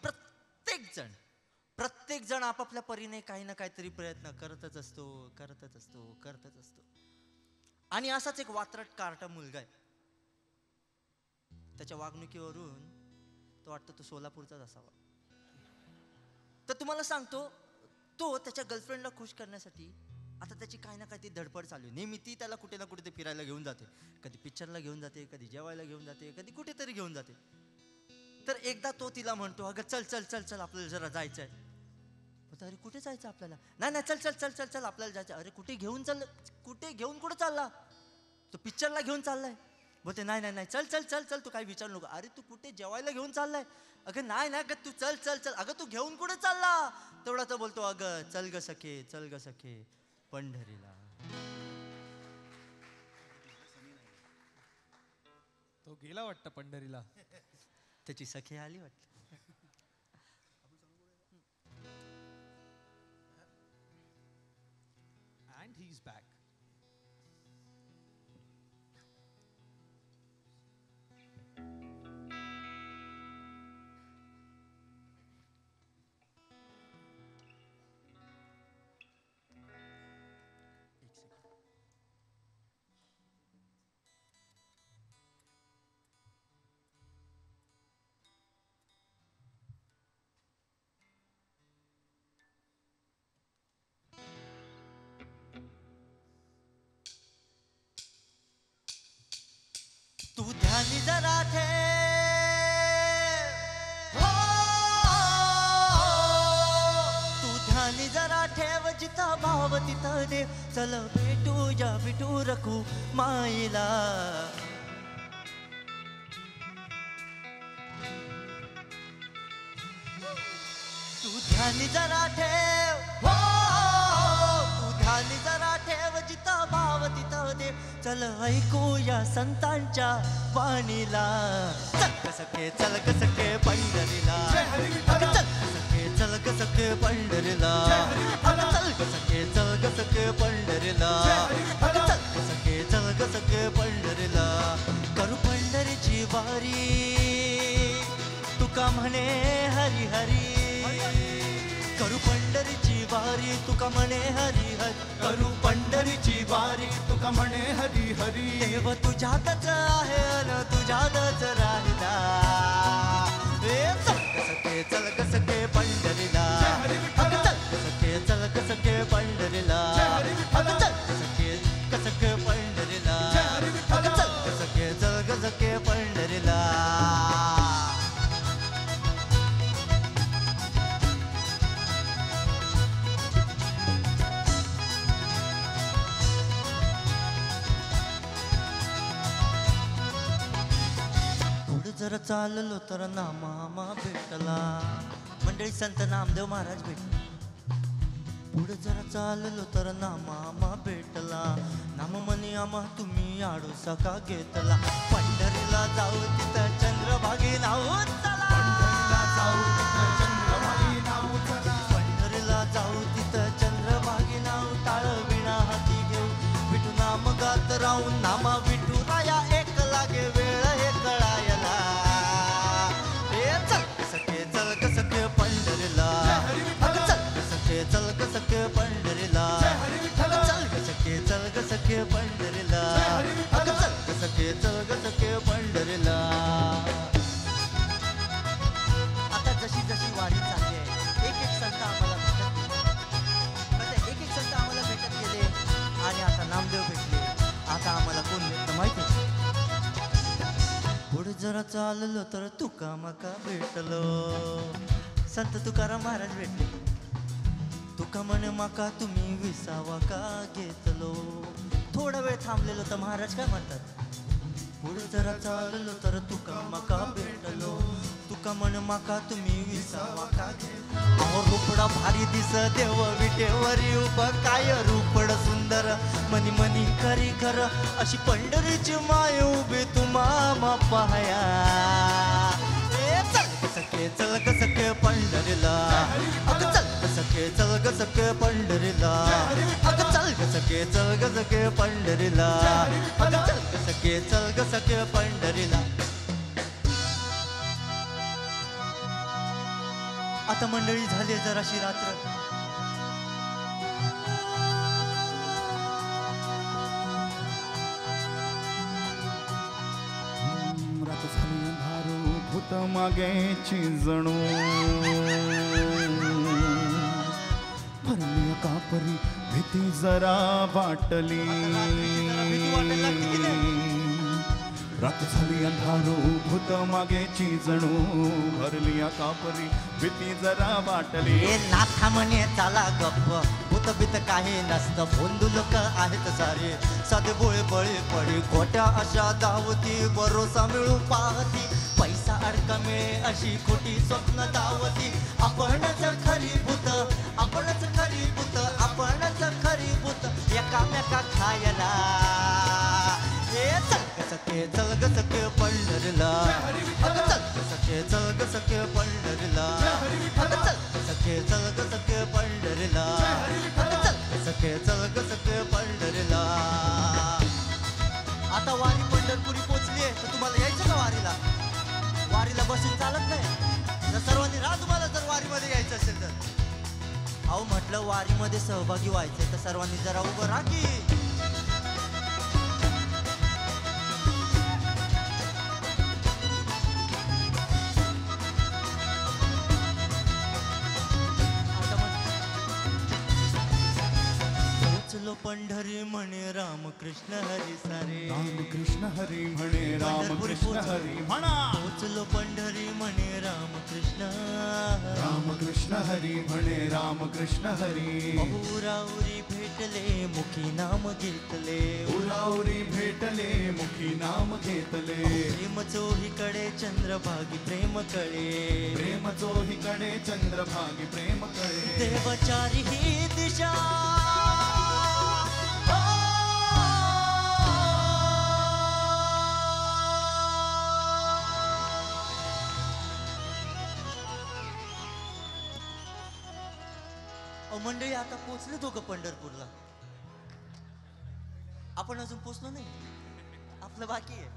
प्रत्येक जण आपापल्या परीने काही ना काहीतरी प्रयत्न करतच असतो. आणि असाच एक वात्रट कार्टा मुलगा आहे. त्याच्या वागणुकीवरून तो वाटतं तो सोलापूरचाच असावा. तर तुम्हाला सांगतो, तो त्याच्या गर्लफ्रेंडला खुश करण्यासाठी आता त्याची काही ना काही ती धडपड चालू आहे. नेहमी ती त्याला कुठे ना कुठे ते फिरायला घेऊन जाते, कधी पिक्चरला घेऊन जाते, कधी जेवायला घेऊन जाते, कधी कुठेतरी घेऊन जाते. तर एकदा तो तिला म्हणतो, अगं चल चल चल चल आपल्याला जरा जायचंय. अरे कुठे जायचं आपल्याला? नाही नाही चल चल चल चल चल आपल्याला जायचं. अरे कुठे घेऊन चालला? तो पिक्चरला घेऊन चाललाय. बोलते नाही नाही नाही चल चल चल चल तू काही विचारू नको. अरे तू कुठे जेवायला घेऊन चाललाय? अगं नाही ना अगं तू चल चल चल. अगं तू घेऊन कुठे चालला? तेवढा तर बोलतो, अगं चल ग सखे पंढरीला. तो गेला वाटतं पंढरीला. त्याची सखी आली वाटत. And he's back. ध्यानी जरा ठेव हो तू ध्यानी जरा ठेव जिथं भाव तिथं देव चल भेटूया विठू रखू माईला तू ध्यानी जरा ठेव हो तू ध्यानी जरा ठेव जिथं भाव तिथं देव चल ऐकूया संतांच्या वाणीला चल ग सखे पंढरीला अगं चल ग सखे पंढरीला अगं चल ग सखे पंढरीला अगं चल ग सखे पंढरीला करू पंढरीची वारी तुका म्हणे हरी हरी करू पंढरीची वारी तुका म्हणे हरी हरी करू पंढरीची वारी तुका म्हणे हरी हरी देव तुझ्यातच आहे अन तुझ्यातच राहिला चल ग सखे पंढरीला अगं चल ग सखे पंढरीला अगं चल ग सखे पंढरीला अगं चल ग सखे पंढरीला जर चाललो तर नामामा भेटला मंडळी संत नामदेव महाराज भेटला पुढे जर चाललो तर नामामा भेटला नाम म्हणी आम्हा तुम्ही आडूसा का घेतला पंढरीला जाऊ तिथं चंद्रभागी नाव चला पंढरीला जाऊ तिथं चंद्रभागी नाव टाळ विणा हाती घेऊ विठू नाम गात राहून नामा विठू राया एक लागे वेळ हे कळायला चल ग सखे पंढरीला अगं चल ग सखे पंढरीला अगं चल ग सखे पंढरीला अगं चल ग सखे पंढरीला आता जशी जशी वारी चालली आहे एक संत आम्हाला भेटत गेले आणि आता नामदेव भेटले आता आम्हाला कोण भेटलं माहिती पुढे जरा चाललो तर तुका मका भेटलो संत तुकाराम महाराज भेटले तुका म्हणे माका तुम्ही विसावा का घेतलो थोडा वेळ थांबलेलो तर महाराज काय म्हणतात पुढे जरा चाललो तर तुका मका भेटलो तुका म्हणे माका तुम्ही विसावा का घेतलो रुपडा भारी दिस देव विटेवरी उभं काय रुपड सुंदर मनी मनी खरी खर अशी पंढरीची माय उभी तुम्हा पाया चल ग सखे पंढरीला अगं चल ग सखे पंढरीला अगं चल ग सखे पंढरीला अगं चल ग सखे पंढरीला आता मंडळी झाली जराशी रात्र भूत मागेची जणू भरली कापरी भीती जरा वाटली रात झाली अंधारू भूत मागेची जणू भरली कापरी भीती जरा वाटली नाथा म्हणे चाला गप्प भूत बीत काही नसतं बोंदू लोक आहेत सारे साधे बोळे बळी पडी खोट्या अशा धावती भरोसा मिळू पाहती पैसा अडका मिळे अशी खोटी स्वप्न धावती आपणच खरी भूत आपणच खरी भूत आपणच खरी भूत एकामेका खायला चल ग सखे पंढरीला अगं चल ग सखे पंढरीला अगं चल ग सखे पंढरीला अगं चल ग सखे पंढरीला आता वारी पंढरपुरी पोचली आहे तर तुम्हाला यायचं का वारीला बसून चालत नाही तर सर्वांनी राहा तुम्हाला जर वारीमध्ये यायचं असेल तर अहो म्हटलं वारीमध्ये सहभागी व्हायचंय तर सर्वांनी जरा उभं राहा की पंढरी म्हणे रामकृष्ण हरी सारे रामकृष्ण हरी म्हणे रामकृष्ण हरी म्हणा. पोचलो पंढरी म्हणे रामकृष्ण. रामकृष्ण हरी म्हणे रामकृष्ण हरी. उराउरी भेटले मुखी नाम घेतले. उराउरी भेटले मुखी नाम घेतले. प्रेम चोहीकडे चंद्रभागी प्रेम कळे. प्रेम चोहीकडे चंद्रभागी प्रेम कळे. देवचारी ही दिशा मंडळी आता पोचले दोघं पंढरपूरला. आपण अजून पोचलो नाही, आपलं बाकी आहे.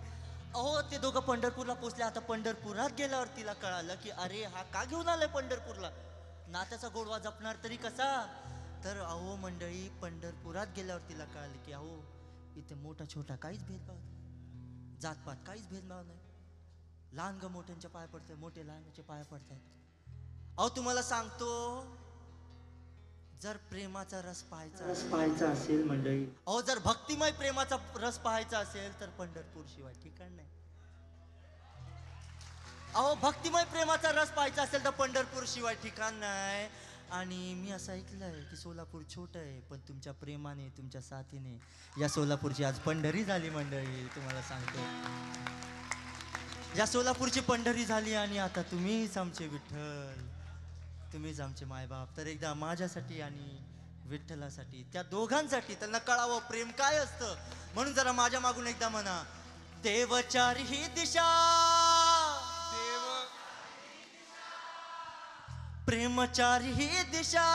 अहो ते दोघं पंढरपूरला पोचले. आता पंढरपुरात गेल्यावर तिला कळालं की अरे हा का घेऊन आलाय पंढरपूरला, नात्याचा गोडवा जपणार तरी कसा. तर अहो मंडळी पंढरपुरात गेल्यावर तिला कळालं की अहो इथे मोठा छोटा काहीच भेदभाव नाही, जातपात काहीच भेदभाव नाही. लहान ग मोठ्यांच्या पाया पडतात, मोठे लहानच्या पाया पडतात. अहो तुम्हाला सांगतो जर प्रेमाचा रस पाहायचा असेल मंडळी, अहो जर भक्तिमय प्रेमाचा रस पाहायचा असेल तर पंढरपूर शिवाय ठिकाण नाही. अहो भक्तिमय प्रेमाचा रस पाहायचा असेल तर पंढरपूर शिवाय ठिकाण नाही. आणि मी असं ऐकलंय की सोलापूर छोट आहे पण तुमच्या प्रेमाने तुमच्या साथीने या सोलापूरची आज पंढरी झाली मंडळी. तुम्हाला सांगतो या सोलापूरची पंढरी झाली आणि आता तुम्हीच आमचे विठ्ठल, तुम्हीच आमचे मायबाप. तर एकदा माझ्यासाठी आणि विठ्ठलासाठी, त्या दोघांसाठी त्यांना कळावं प्रेम काय असतं. म्हणून जरा माझ्या मागून एकदा म्हणा, देवचारी ही दिशा प्रेमचारी ही दिशा.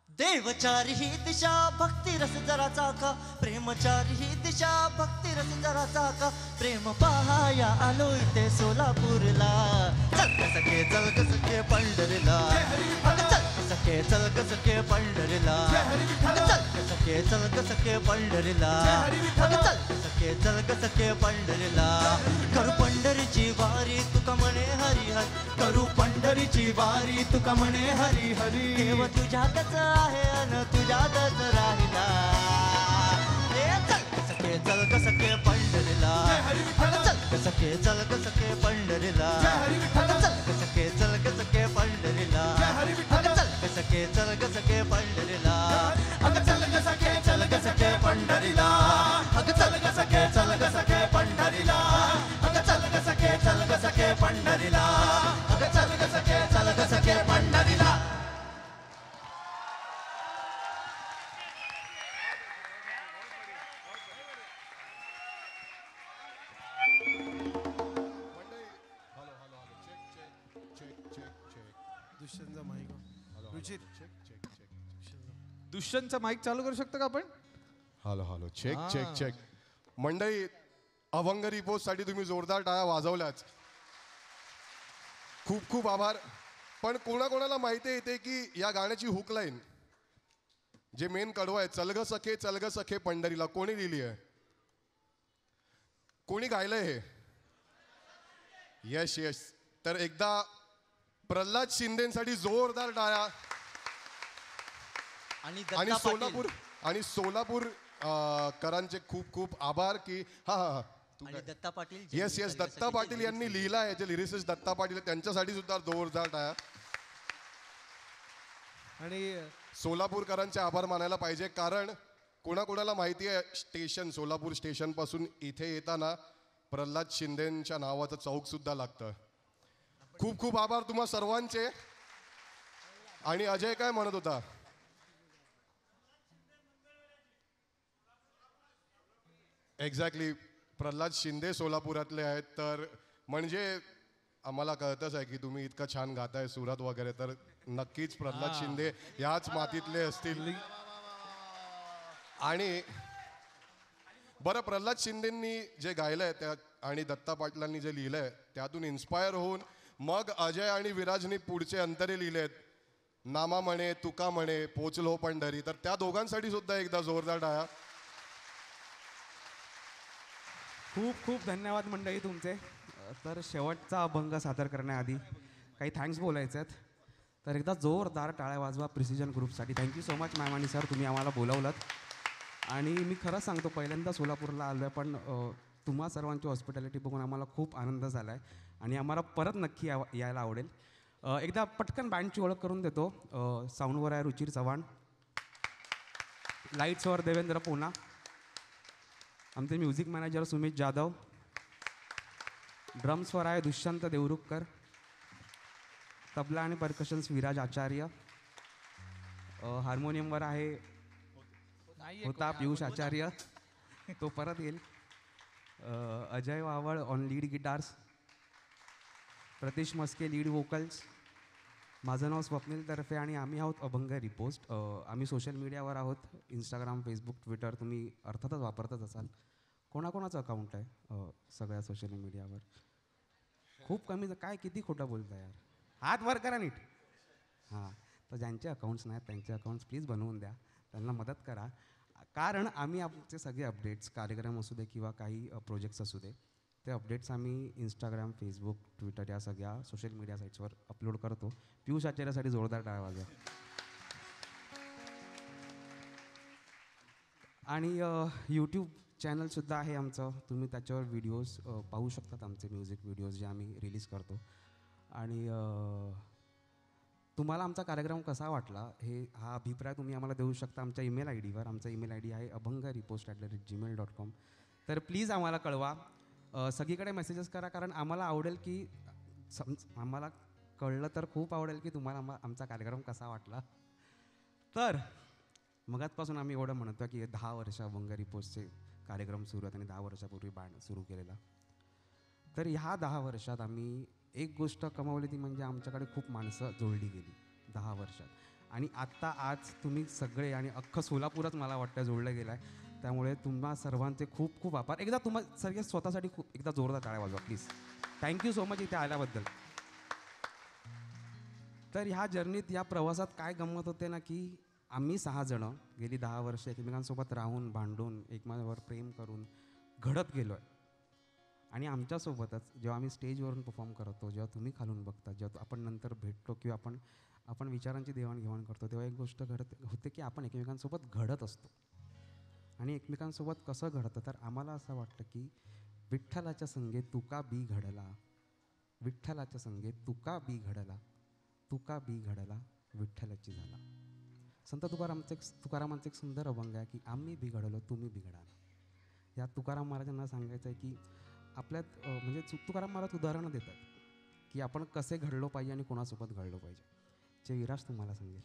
देवचारी ही दिशा भक्ती रस जरा चाका. प्रेमचारी ही दिशा भक्ती रस जरा चाका. प्रेम पहाया आलो इथे सोलापूरला. चल सखे चल सखे पंढरीला. चल सखे चल सखे पंढरीला. चल सखे चल सखे पंढरीला. चल सखे चल सखे पंढरीला. करू पंढरीची वारी तुका म्हणे हरी हरी. करू पंढरीची वारी तुका म्हणे हरी हरी. देव तुझ्यातच आहे अन तुझ्यातच राहिला. चल सखे चल सखे पंढरीला. चल सखे चल सखे पंढरीला. चल सखे चल सखे पंढरीला. चल सखे चल सखे पंढरीला. अग चल ग सखे चल ग सखे पंढरीला. अग चल ग सखे चल ग सखे पंढरीला. अग चल ग सखे चल ग सखे पंढरीला. अग चल ग सखे चल ग सखे पंढरीला. दुष्यंतचा माईक चालू करू शकतो का आपण? Hello hello check check check. मंडळी अभंग रिपोर्टसाठी तुम्ही जोरदार टाळ्या वाजवल्याच, खूप खूप आभार. पण कोणाकोणाला माहिती येते की या गाण्याची हुक लाईन जे मेन कडवं आहे, चलग सखे पंढरीला, कोणी लिहिली आहे, कोणी गायलंय हे? यश यश. तर एकदा प्रल्हाद शिंदेसाठी जोरदार टाळ्या. आणि सोलापूर करांचे खूप खूप आभार की हा हा हा दत्ता पाटील. येस येस दत्ता पाटील यांनी लिहिला आहे, जे लिरिसिस्ट दत्ता पाटील त्यांच्यासाठी सुद्धा जोरदार टाळ्या. आणि सोलापूरकरांचे आभार मानायला पाहिजे, कारण कोणाकोणाला माहिती आहे स्टेशन सोलापूर स्टेशन पासून इथे येताना प्रल्हाद शिंदेच्या नावाचं चौक सुद्धा लागतं. खूप खूप आभार तुम्हा सर्वांचे. आणि अजय काय म्हणत होता? एक्झॅक्टली, प्रल्हाद शिंदे सोलापुरातले आहेत. तर म्हणजे आम्हाला कळतच आहे की तुम्ही इतकं छान गाताय सुरात वगैरे, तर नक्कीच प्रल्हाद शिंदे याच मातीतले असतील. आणि बरं, प्रल्हाद शिंदेंनी जे गायलंय त्या आणि दत्ता पाटलांनी जे लिहिलंय त्यातून इन्स्पायर होऊन मग अजय आणि विराजनी पुढचे अंतरे लिहिलेत. नामा म्हणे तुका म्हणे पोचलो पंढरी. तर त्या दोघांसाठी सुद्धा एकदा जोरदार टाळ्या. खूप खूप धन्यवाद मंडळी तुमचे. तर शेवटचा अभंग सादर करण्याआधी काही थँक्स बोलायचे आहेत. तर तर एकदा जोरदार टाळ्या वाजवा प्रिसिजन ग्रुपसाठी. थँक्यू सो मच मॅम आणि सर, तुम्ही आम्हाला बोलवलं. आणि मी खरं सांगतो पहिल्यांदा सोलापूरला आलो आहे, पण तुम्हा सर्वांची हॉस्पिटॅलिटी बघून आम्हाला खूप आनंद झाला आहे आणि आम्हाला परत नक्की यायला आवडेल. एकदा पटकन बँडची ओळख करून देतो. साऊंडवर आहे रुचिर चव्हाण, लाईट्सवर देवेंद्र पुना, आमचे म्युझिक मॅनेजर सुमित जाधव, ड्रम्सवर आहे दुष्यंत देवरुखकर, तबला आणि परकशन्स विराज आचार्य, हार्मोनियमवर आहे होता पियुष आचार्य, तो परत येईल, Ajay Vaval on lead guitars, Pratish Maske lead vocals, माझं नाव स्वप्नील तर्फे आणि आम्ही आहोत अभंग रिपोस्ट. आम्ही सोशल मीडियावर आहोत, इंस्टाग्राम, फेसबुक, ट्विटर तुम्ही अर्थातच वापरतच असाल. कोणाकोणाचं अकाउंट आहे सगळ्या सोशल मीडियावर? खूप कमी. काय किती खोटं बोलता यार, हात वर करा नीट. हां, तर ज्यांचे अकाउंट्स नाहीत त्यांचे अकाउंट्स प्लीज बनवून द्या, त्यांना मदत करा. कारण आम्ही आमचे सगळे अपडेट्स, कार्यक्रम असू दे किंवा काही प्रोजेक्ट्स असू दे, ते अपडेट्स आम्ही इंस्टाग्राम, फेसबुक, ट्विटर या सगळ्या सोशल मीडिया साईट्सवर अपलोड करतो. पियुष आचार्यासाठी जोरदार टाळ्या वाजवा. आणि यूट्यूब चॅनलसुद्धा आहे आमचं, तुम्ही त्याच्यावर व्हिडिओज पाहू शकतात, आमचे म्युझिक व्हिडिओज जे आम्ही रिलीज करतो. आणि तुम्हाला आमचा कार्यक्रम कसा वाटला हा अभिप्राय तुम्ही आम्हाला देऊ शकता आमच्या ईमेल आय डीवर. आमचा ईमेल आय डी आहे abhangareport@gmail.com. तर प्लीज आम्हाला कळवा, सगळीकडे मेसेजेस करा, कारण आम्हाला आवडेल की आम्हाला कळलं तर खूप आवडेल की तुम्हाला आमचा कार्यक्रम कसा वाटला. तर मगाचपासून आम्ही एवढं म्हणतो की 10 वर्ष अभंग रिपोर्टचे कार्यक्रम सुरू आहेत आणि 10 वर्षापूर्वी बँड सुरू केलेला. तर ह्या 10 वर्षात आम्ही एक गोष्ट कमावली, ती म्हणजे आमच्याकडे खूप माणसं जोडली गेली 10 वर्षात. आणि आत्ता आज तुम्ही सगळे आणि अख्खं सोलापूरच मला वाटतं जोडलं गेलं आहे. त्यामुळे तुम्हा सर्वांचे खूप खूप आभार. एकदा तुम्हा सगळे स्वतःसाठी एकदा जोरदार टाळ्या वाजवा प्लीज. थँक्यू सो मच इथे आल्याबद्दल. तर ह्या जर्नीत, या प्रवासात काय गंमत होते ना, की आम्ही 6 जणं गेली 10 वर्ष एकमेकांसोबत राहून, भांडून, एकमेकांवर प्रेम करून घडत गेलो आहे. आणि आमच्यासोबतच जेव्हा आम्ही स्टेजवरून परफॉर्म करतो, जेव्हा तुम्ही खालून बघता, जेव्हा आपण नंतर भेटतो किंवा आपण विचारांची देवाणघेवाण करतो, तेव्हा एक गोष्ट होते की आपण एकमेकांसोबत घडत असतो. आणि एकमेकांसोबत कसं घडतं, तर आम्हाला असं वाटतं की विठ्ठलाच्या संगे तुका बी घडला, विठ्ठलाच्या संगे तुका बी घडला, तुका बी घडला विठ्ठलाची झाला. संत तुकारामांचं एक सुंदर अभंग आहे की आम्ही बिघडलो तुम्ही बिघडा. या तुकाराम महाराजांना सांगायचं आहे की आपल्यात म्हणजे तुकाराम महाराज उदाहरणं देतात की आपण कसे घडलो पाहिजे आणि कोणासोबत घडलो पाहिजे. जे विराज तुम्हाला सांगेल.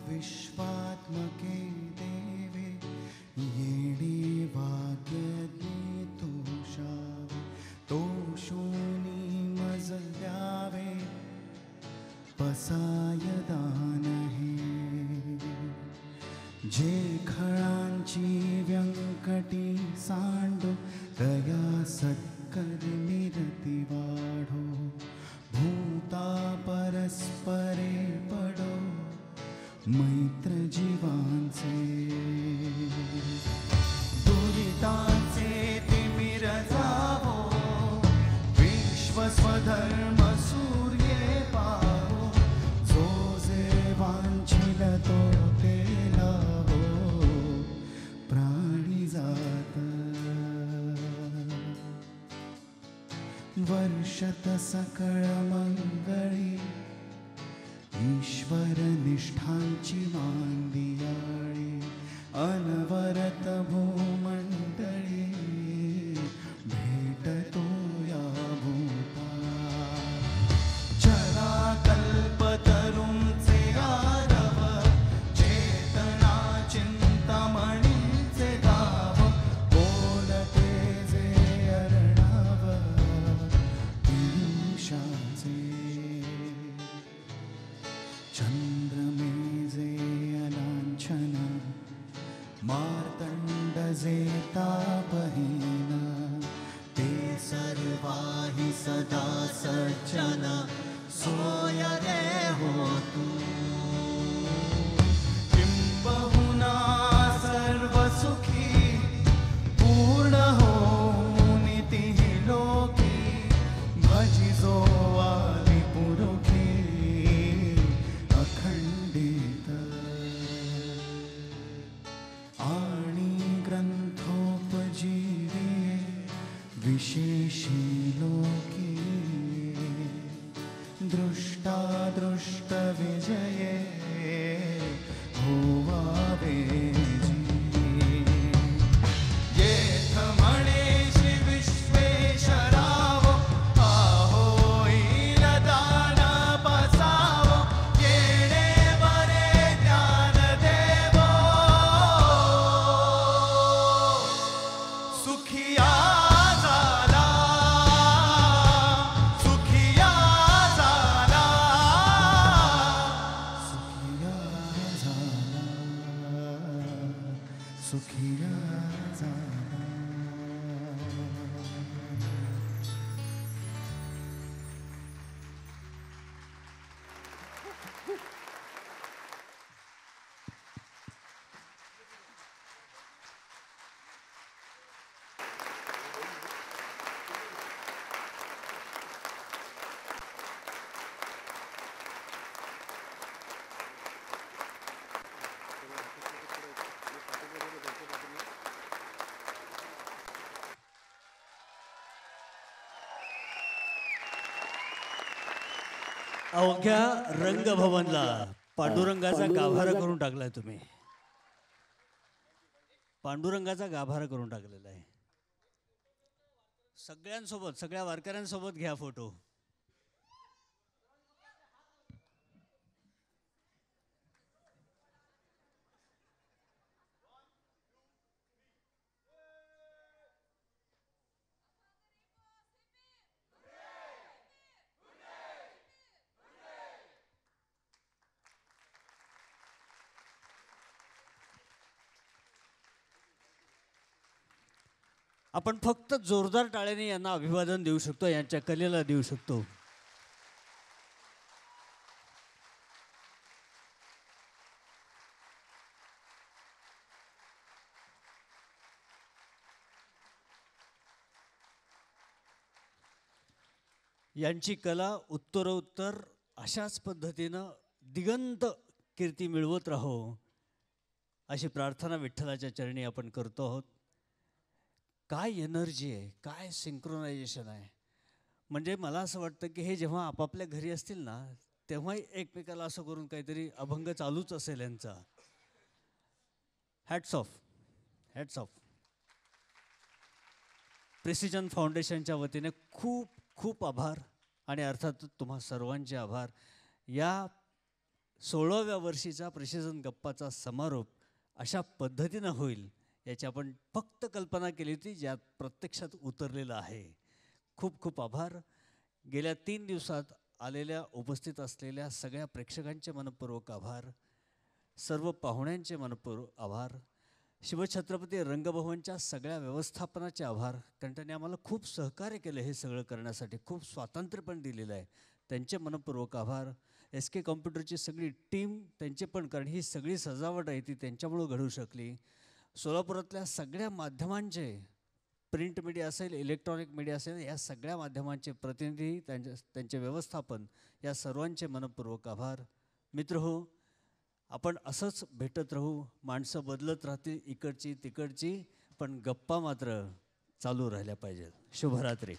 विश्वात्मके देवे येणे वाग्यज्ञे तोषावे, तोषूनी मज द्यावे पसाय दान हे. जे खळांची व्यंकटी सांडो, दया सत्कर निरती वाढो, भूता परस्परे पडो मैत्र जीवांचे. दुरितांचे तिमिर जावो, विश्व स्वधर्म सूर्ये पावो, जो जे वांछिल तो ते लावो, प्राणी जात वर्षत सकळ मंगळी, ईश्वर निष्ठांची मांदियाळी, अनवरत भूमंडळी भेटतो या भूता. चला कल्पतरूंचे आरव, चेतना चिंतामणीचे गाव, बोलते जे अर्णव पियुषाचे. मार्तंड जे तापहीन ते सर्वाही सदा सज्जन सोय रे हो तू किंबहुना सर्व सुखी पूर्ण हो मुनितिहि लोकी भजिजो वाली पुरुखी अखंडित आणि ग्रंथोपजीवे विशेषी लोकी दृष्टादृष्ट विजये होवावे येथ म्हणेशी विश्वेश्वरावो आहोईल दान बसावो येणे बरे ज्ञान देवो सुखिया झाला सुखिया झाला सुखिया झाला अवघ्या रंगभवनला पांडुरंगाचा गाभारा करून टाकलाय तुम्ही. पांडुरंगाचा गाभारा करून टाकलेला आहे. सगळ्यांसोबत सगळ्या वारकऱ्यांसोबत घ्या फोटो. आपण फक्त जोरदार टाळ्याने यांना अभिवादन देऊ शकतो, यांच्या कलेला देऊ शकतो. यांची कला उत्तरोत्तर अशाच पद्धतीनं दिगंत कीर्ती मिळवत राहो अशी प्रार्थना विठ्ठलाच्या चरणी आपण करतो आहोत. काय एनर्जी आहे, काय सिंक्रोनायझेशन आहे. म्हणजे मला असं वाटतं की हे जेव्हा आपापल्या घरी असतील ना तेव्हाही एकमेकाला असं करून काहीतरी अभंग चालूच असेल यांचा. Hats off, hats off. Precision फाउंडेशनच्या वतीने खूप खूप आभार आणि अर्थात तुम्हा सर्वांचे आभार. या 16व्या वर्षीचा प्रिसिजन गप्पाचा समारोप अशा पद्धतीनं होईल याची आपण फक्त कल्पना केली होती, ज्यात प्रत्यक्षात उतरलेलं आहे. खूप खूप आभार. गेल्या 3 दिवसात आलेल्या उपस्थित असलेल्या सगळ्या प्रेक्षकांचे मनपूर्वक आभार. सर्व पाहुण्यांचे मनपूर्वक आभार. शिवछत्रपती रंगभवनच्या सगळ्या व्यवस्थापनाचे आभार, कारण त्यांनी आम्हाला खूप सहकार्य केलं हे सगळं करण्यासाठी, खूप स्वातंत्र्य पण दिलेलं आहे. त्यांचे मनपूर्वक आभार. SK कॉम्प्युटरची सगळी टीम त्यांचे पण, कारण ही सगळी सजावट आहे ती त्यांच्यामुळं घडू शकली. सोलापुरातल्या सगळ्या माध्यमांचे, प्रिंट मीडिया असेल, इलेक्ट्रॉनिक मीडिया असेल, या सगळ्या माध्यमांचे प्रतिनिधी, त्यांचे व्यवस्थापन, या सर्वांचे मनपूर्वक आभार. मित्रहो, आपण असंच भेटत राहू. माणसं बदलत राहतील इकडची तिकडची, पण गप्पा मात्र चालू राहिल्या पाहिजेत. शुभरात्री.